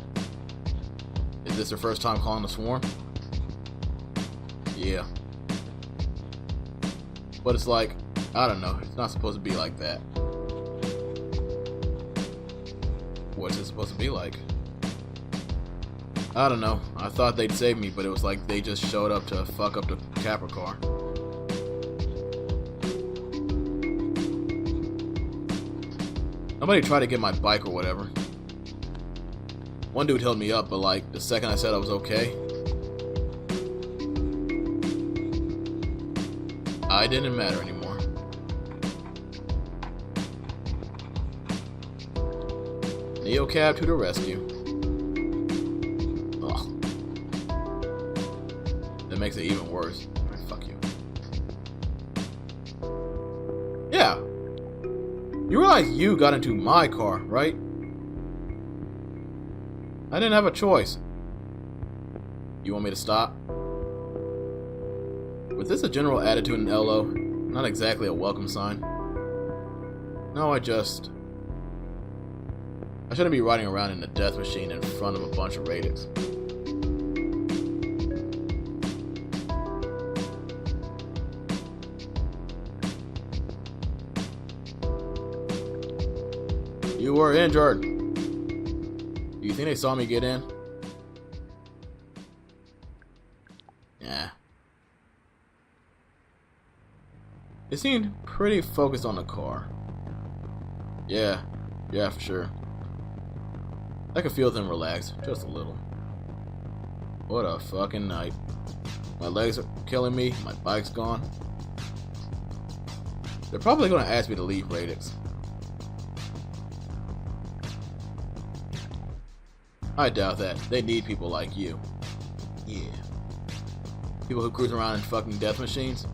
Is this your first time calling the swarm? Yeah. But it's like, I don't know, it's not supposed to be like that. What's it supposed to be like? I don't know. I thought they'd save me, but it was like they just showed up to fuck up the Capra car. Nobody tried to get my bike or whatever. One dude held me up, but like, the second I said I was okay, I didn't matter anymore. Neo cab to the rescue. Ugh. That makes it even worse. Alright, fuck you. Yeah. You realize you got into my car, right? I didn't have a choice. You want me to stop? Was this a general attitude in LO? Not exactly a welcome sign. No, I shouldn't be riding around in a death machine in front of a bunch of Radix. You were injured. Do you think they saw me get in? Yeah. They seemed pretty focused on the car. Yeah, for sure. I could feel them relax, just a little. What a fucking night. My legs are killing me, my bike's gone. They're probably gonna ask me to leave Radix. I doubt that. They need people like you. Yeah. People who cruise around in fucking death machines.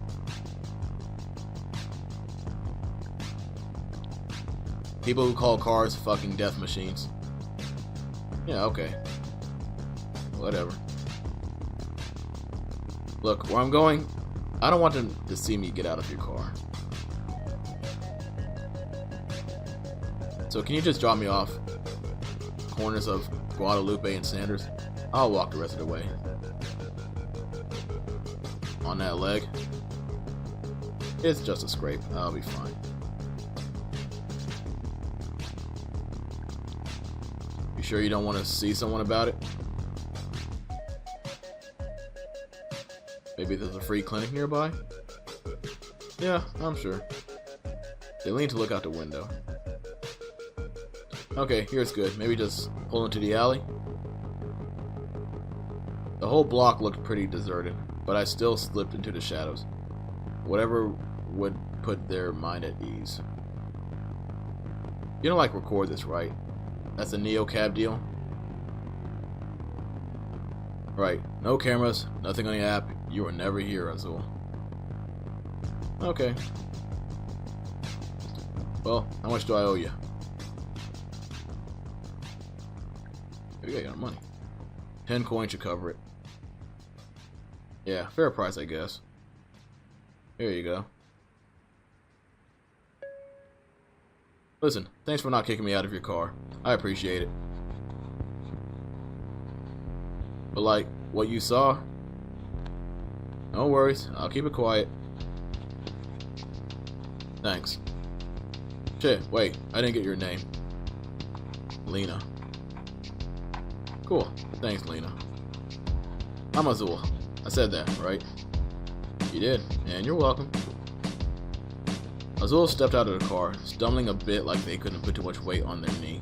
People who call cars fucking death machines. Yeah, okay. Whatever. Look, where I'm going, I don't want them to see me get out of your car. So can you just drop me off corners of Guadalupe and Sanders? I'll walk the rest of the way. On that leg? It's just a scrape. I'll be fine. You sure you don't want to see someone about it? Maybe there's a free clinic nearby? Yeah, I'm sure. They lean to look out the window. Okay, here's good. Maybe just pull into the alley. The whole block looked pretty deserted, but I still slipped into the shadows. Whatever would put their mind at ease. You don't like record this, right? That's a Neo cab deal? Right. No cameras, nothing on the app. You were never here, Azul. Okay. Well, how much do I owe you? Maybe I got money. 10 coins should cover it. Yeah, fair price, I guess. Here you go. Listen, thanks for not kicking me out of your car. I appreciate it. But like, what you saw? No worries, I'll keep it quiet. Thanks. Shit, wait, I didn't get your name. Lena. Cool, thanks Lena. I'm Azul. I said that, right? You did, and you're welcome. Azul stepped out of the car, stumbling a bit like they couldn't put too much weight on their knee.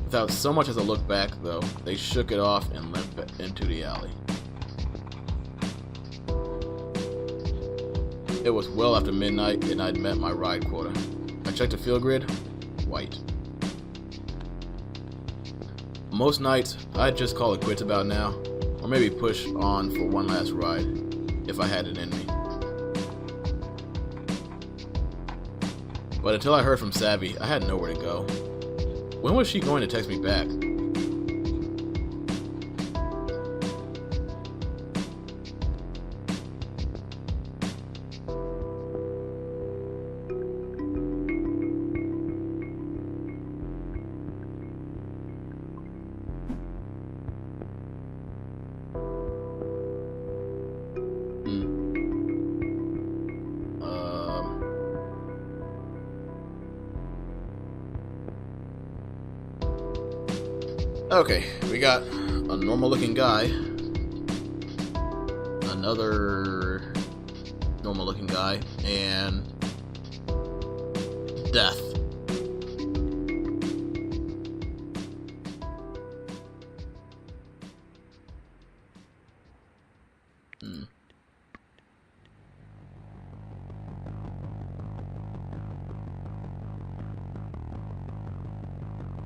Without so much as a look back, though, they shook it off and limped into the alley. It was well after midnight, and I'd met my ride quota. I checked the field grid. White. Most nights, I'd just call it quits about now, or maybe push on for one last ride, if I had it in me. But until I heard from Savvy, I had nowhere to go. When was she going to text me back? Okay, we got a normal looking guy, another normal looking guy, and death.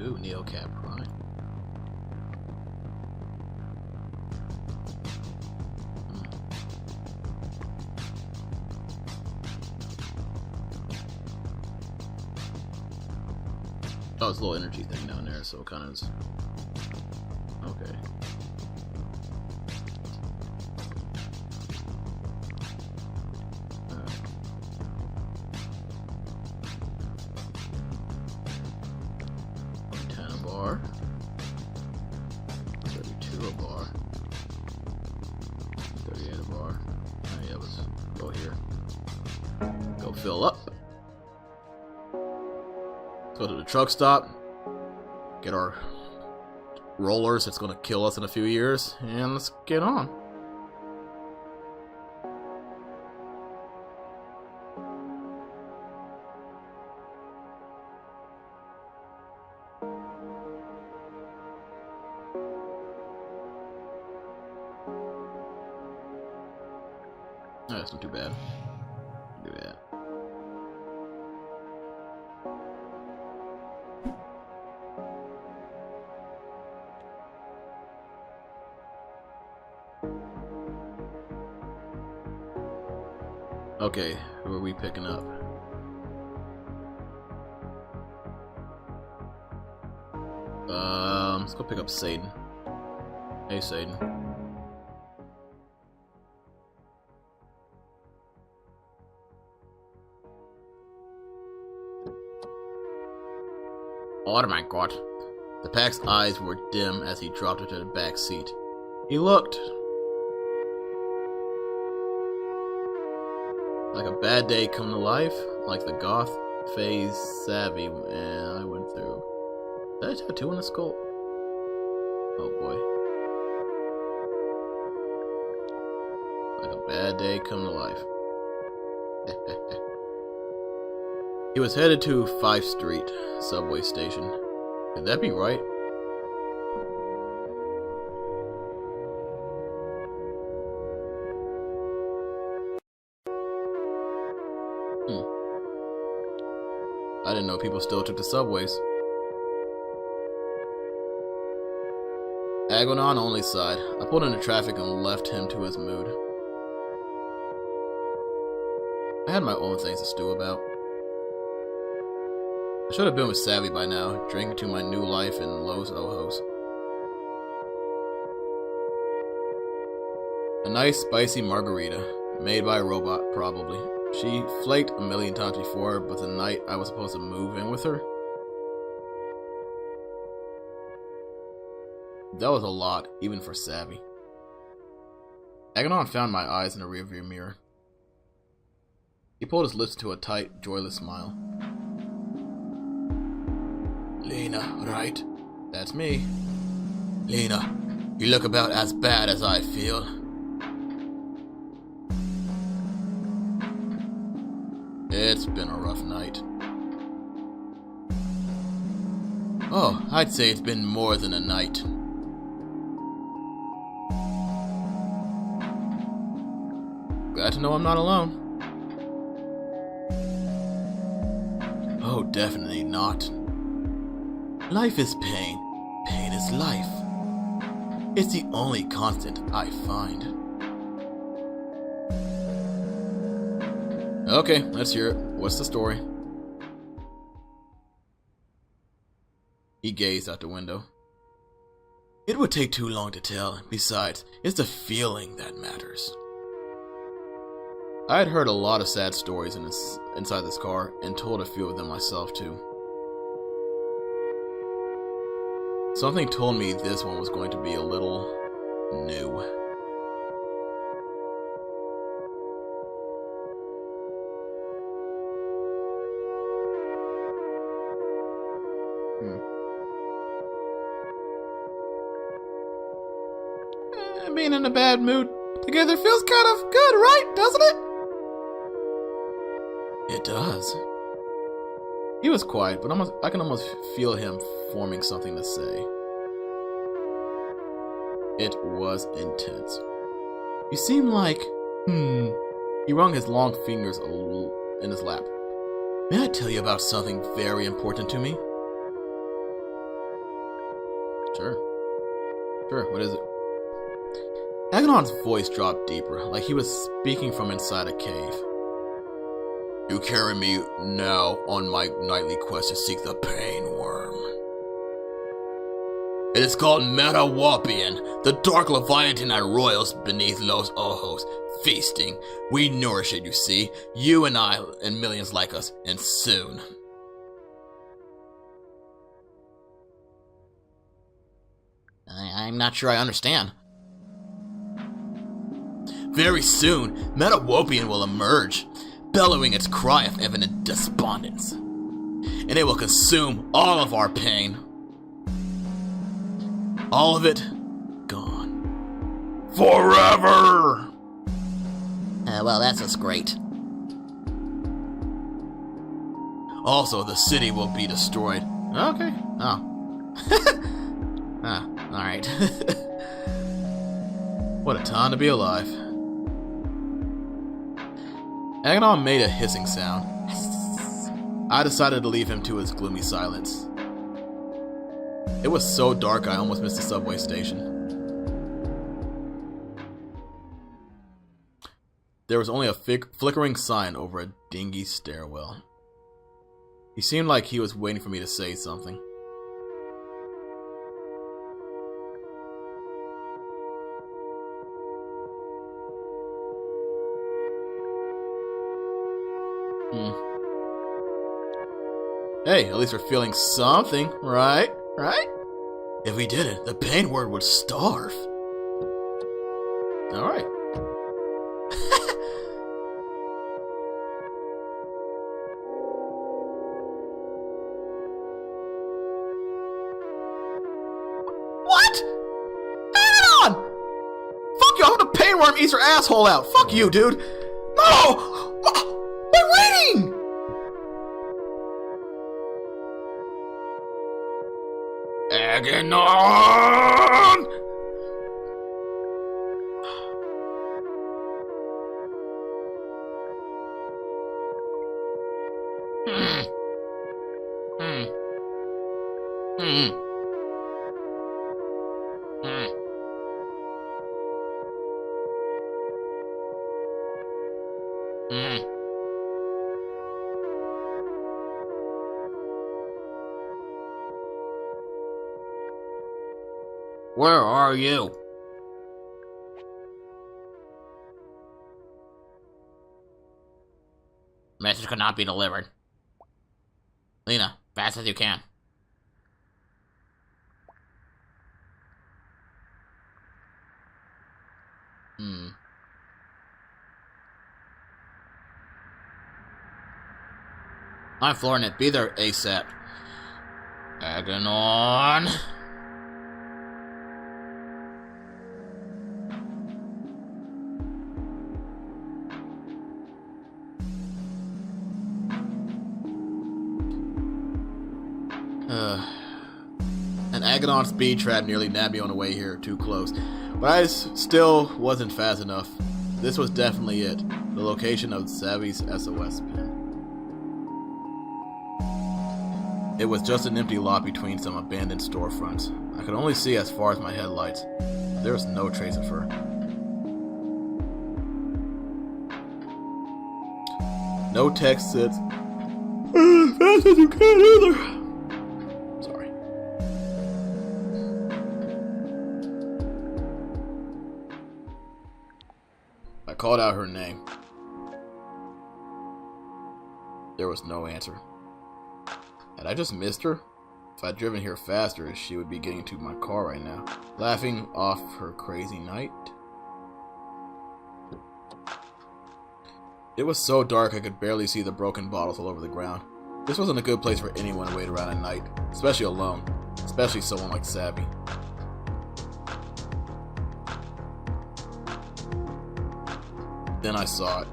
Ooh, Neocap Prime. Oh, it's a little energy thing down there, so it kind of is... Okay. Bar. 32 a bar. 38 a bar. Oh yeah, let's go here. Go fill up. Go to the truck stop. Get our rollers that's gonna kill us in a few years. And let's get on. That's not too bad. Do that. Okay, who are we picking up? Let's go pick up Satan. Hey, Satan. Oh my god. The pack's eyes were dim as he dropped into the back seat. He looked like a bad day come to life, like the goth phase savvy I went through. Did I tattoo on the skull? Oh boy. Like a bad day come to life. He was headed to 5th Street subway station. Could that be right? I didn't know people still took the subways. Agonon only sighed. I pulled into traffic and left him to his mood. I had my own things to stew about. I should have been with Savvy by now, drinking to my new life in Los Ojos. A nice spicy margarita, made by a robot, probably. She flaked a million times before, but the night I was supposed to move in with her, that was a lot, even for Savvy. Agonon found my eyes in the rearview mirror. He pulled his lips to a tight, joyless smile. Lena, right? That's me. Lena, you look about as bad as I feel. It's been a rough night. Oh, I'd say it's been more than a night. Glad to know I'm not alone. Oh, definitely not. Life is pain. Pain is life. It's the only constant I find. Okay, let's hear it. What's the story? He gazed out the window. It would take too long to tell. Besides, it's the feeling that matters. I had heard a lot of sad stories inside this car, and told a few of them myself too. Something told me this one was going to be a little new. being in a bad mood together feels kind of good, right? Doesn't it? It does. He was quiet, but I can almost feel him forming something to say. It was intense. You seem like... He wrung his long fingers in his lap. May I tell you about something very important to me? Sure. Sure, what is it? Agnon's voice dropped deeper, like he was speaking from inside a cave. You carry me now on my nightly quest to seek the pain worm. It is called Metawopian, the dark leviathan that roils beneath Los Ojos, feasting. We nourish it, you see, you and I and millions like us, and soon. I'm not sure I understand. Very soon, Metawopian will emerge, bellowing its cry of evident despondence. And it will consume all of our pain. All of it gone. Forever! Well, that's just great. Also, the city will be destroyed. Okay. Oh. Alright. What a time to be alive. Aghanon made a hissing sound. I decided to leave him to his gloomy silence. It was so dark I almost missed the subway station. There was only a flickering sign over a dingy stairwell. He seemed like he was waiting for me to say something. Hey, at least we're feeling something, right? Right? If we didn't, the pain word would starve. Alright. What? Hang on! Fuck you, I'm gonna pain worm eat your asshole out. Fuck you, dude. No! We're waiting! Aghanon! Where are you? Message could not be delivered. Lena, fast as you can. I'm flooring it. Be there ASAP. Aghanon. An Aghanon speed trap nearly nabbed me on the way here, too close. But I still wasn't fast enough. This was definitely it. The location of Savvy's SOS pin. It was just an empty lot between some abandoned storefronts. I could only see as far as my headlights. There was no trace of her. No text said, as fast as you can either. Sorry. I called out her name. There was no answer. Had I just missed her? If I'd driven here faster, she would be getting to my car right now, laughing off her crazy night. It was so dark I could barely see the broken bottles all over the ground. This wasn't a good place for anyone to wait around at night, especially alone, especially someone like Savvy. Then I saw it.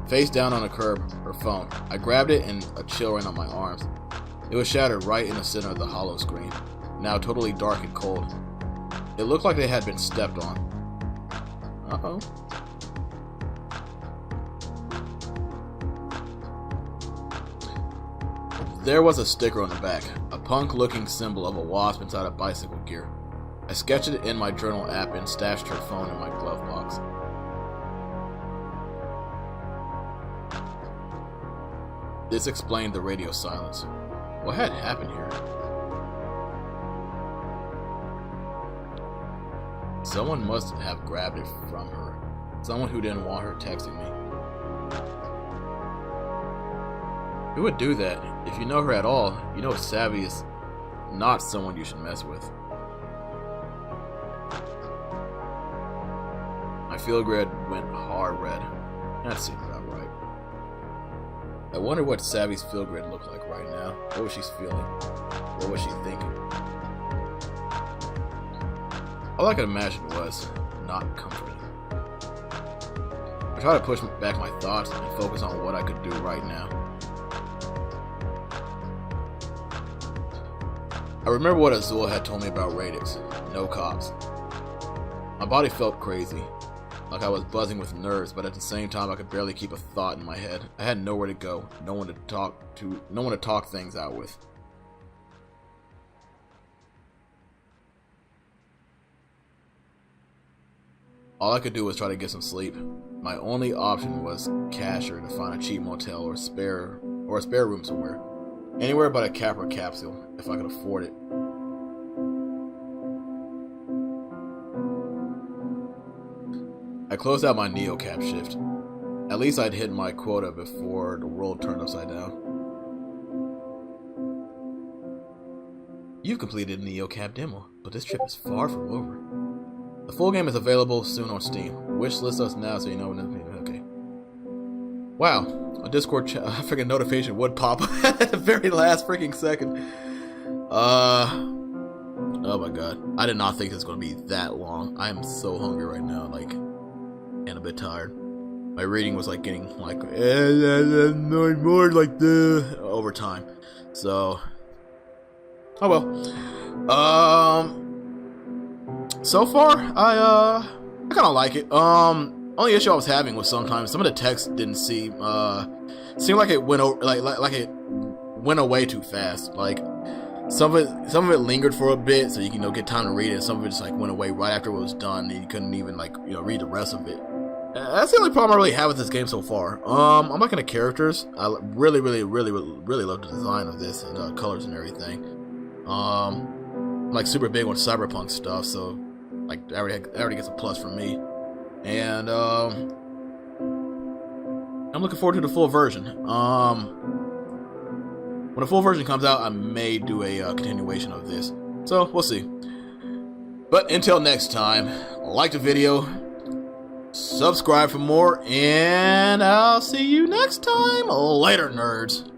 Face down on the curb, her phone. I grabbed it and a chill ran on my arms. It was shattered right in the center of the hollow screen, now totally dark and cold. It looked like they had been stepped on. Uh-oh. There was a sticker on the back, a punk-looking symbol of a wasp inside a bicycle gear. I sketched it in my journal app and stashed her phone in my glove box. This explained the radio silence. What had happened here? Someone must have grabbed it from her. Someone who didn't want her texting me. Who would do that? If you know her at all, you know Savvy is not someone you should mess with. My field grid went hard red. That seemed about right. I wonder what Savvy's field grid looked like right now. What was she feeling? What was she thinking? All I could imagine was not comforting. I tried to push back my thoughts and focus on what I could do right now. I remember what Azul had told me about radix. No cops. My body felt crazy, like I was buzzing with nerves, but at the same time I could barely keep a thought in my head. I had nowhere to go, no one to talk things out with. All I could do was try to get some sleep. My only option was cashier to find a cheap motel or a spare room somewhere. Anywhere but a Capra capsule, if I could afford it. I closed out my NeoCap shift. At least I'd hit my quota before the world turned upside down. You've completed a NeoCap demo, but this trip is far from over. The full game is available soon on Steam. Wishlist us now so you know when it's okay. Wow. A Discord freaking notification would pop up at the very last freaking second. Oh my god. I did not think this was going to be that long. I am so hungry right now, like, and a bit tired. My reading was like getting like more like the over time. So, oh well. So far, I kind of like it. Only issue I was having was sometimes some of the text didn't seem like it went over, like it went away too fast. Like some of it lingered for a bit, so you can get time to read it. And some of it just like went away right after it was done, and you couldn't even read the rest of it. That's the only problem I really have with this game so far. I'm liking the characters. I really love the design of this and colors and everything. I'm like super big on Cyberpunk stuff, so like that already gets a plus from me. And I'm looking forward to the full version. When the full version comes out, I may do a continuation of this. So we'll see. But until next time, like the video, subscribe for more, and I'll see you next time. Later, nerds.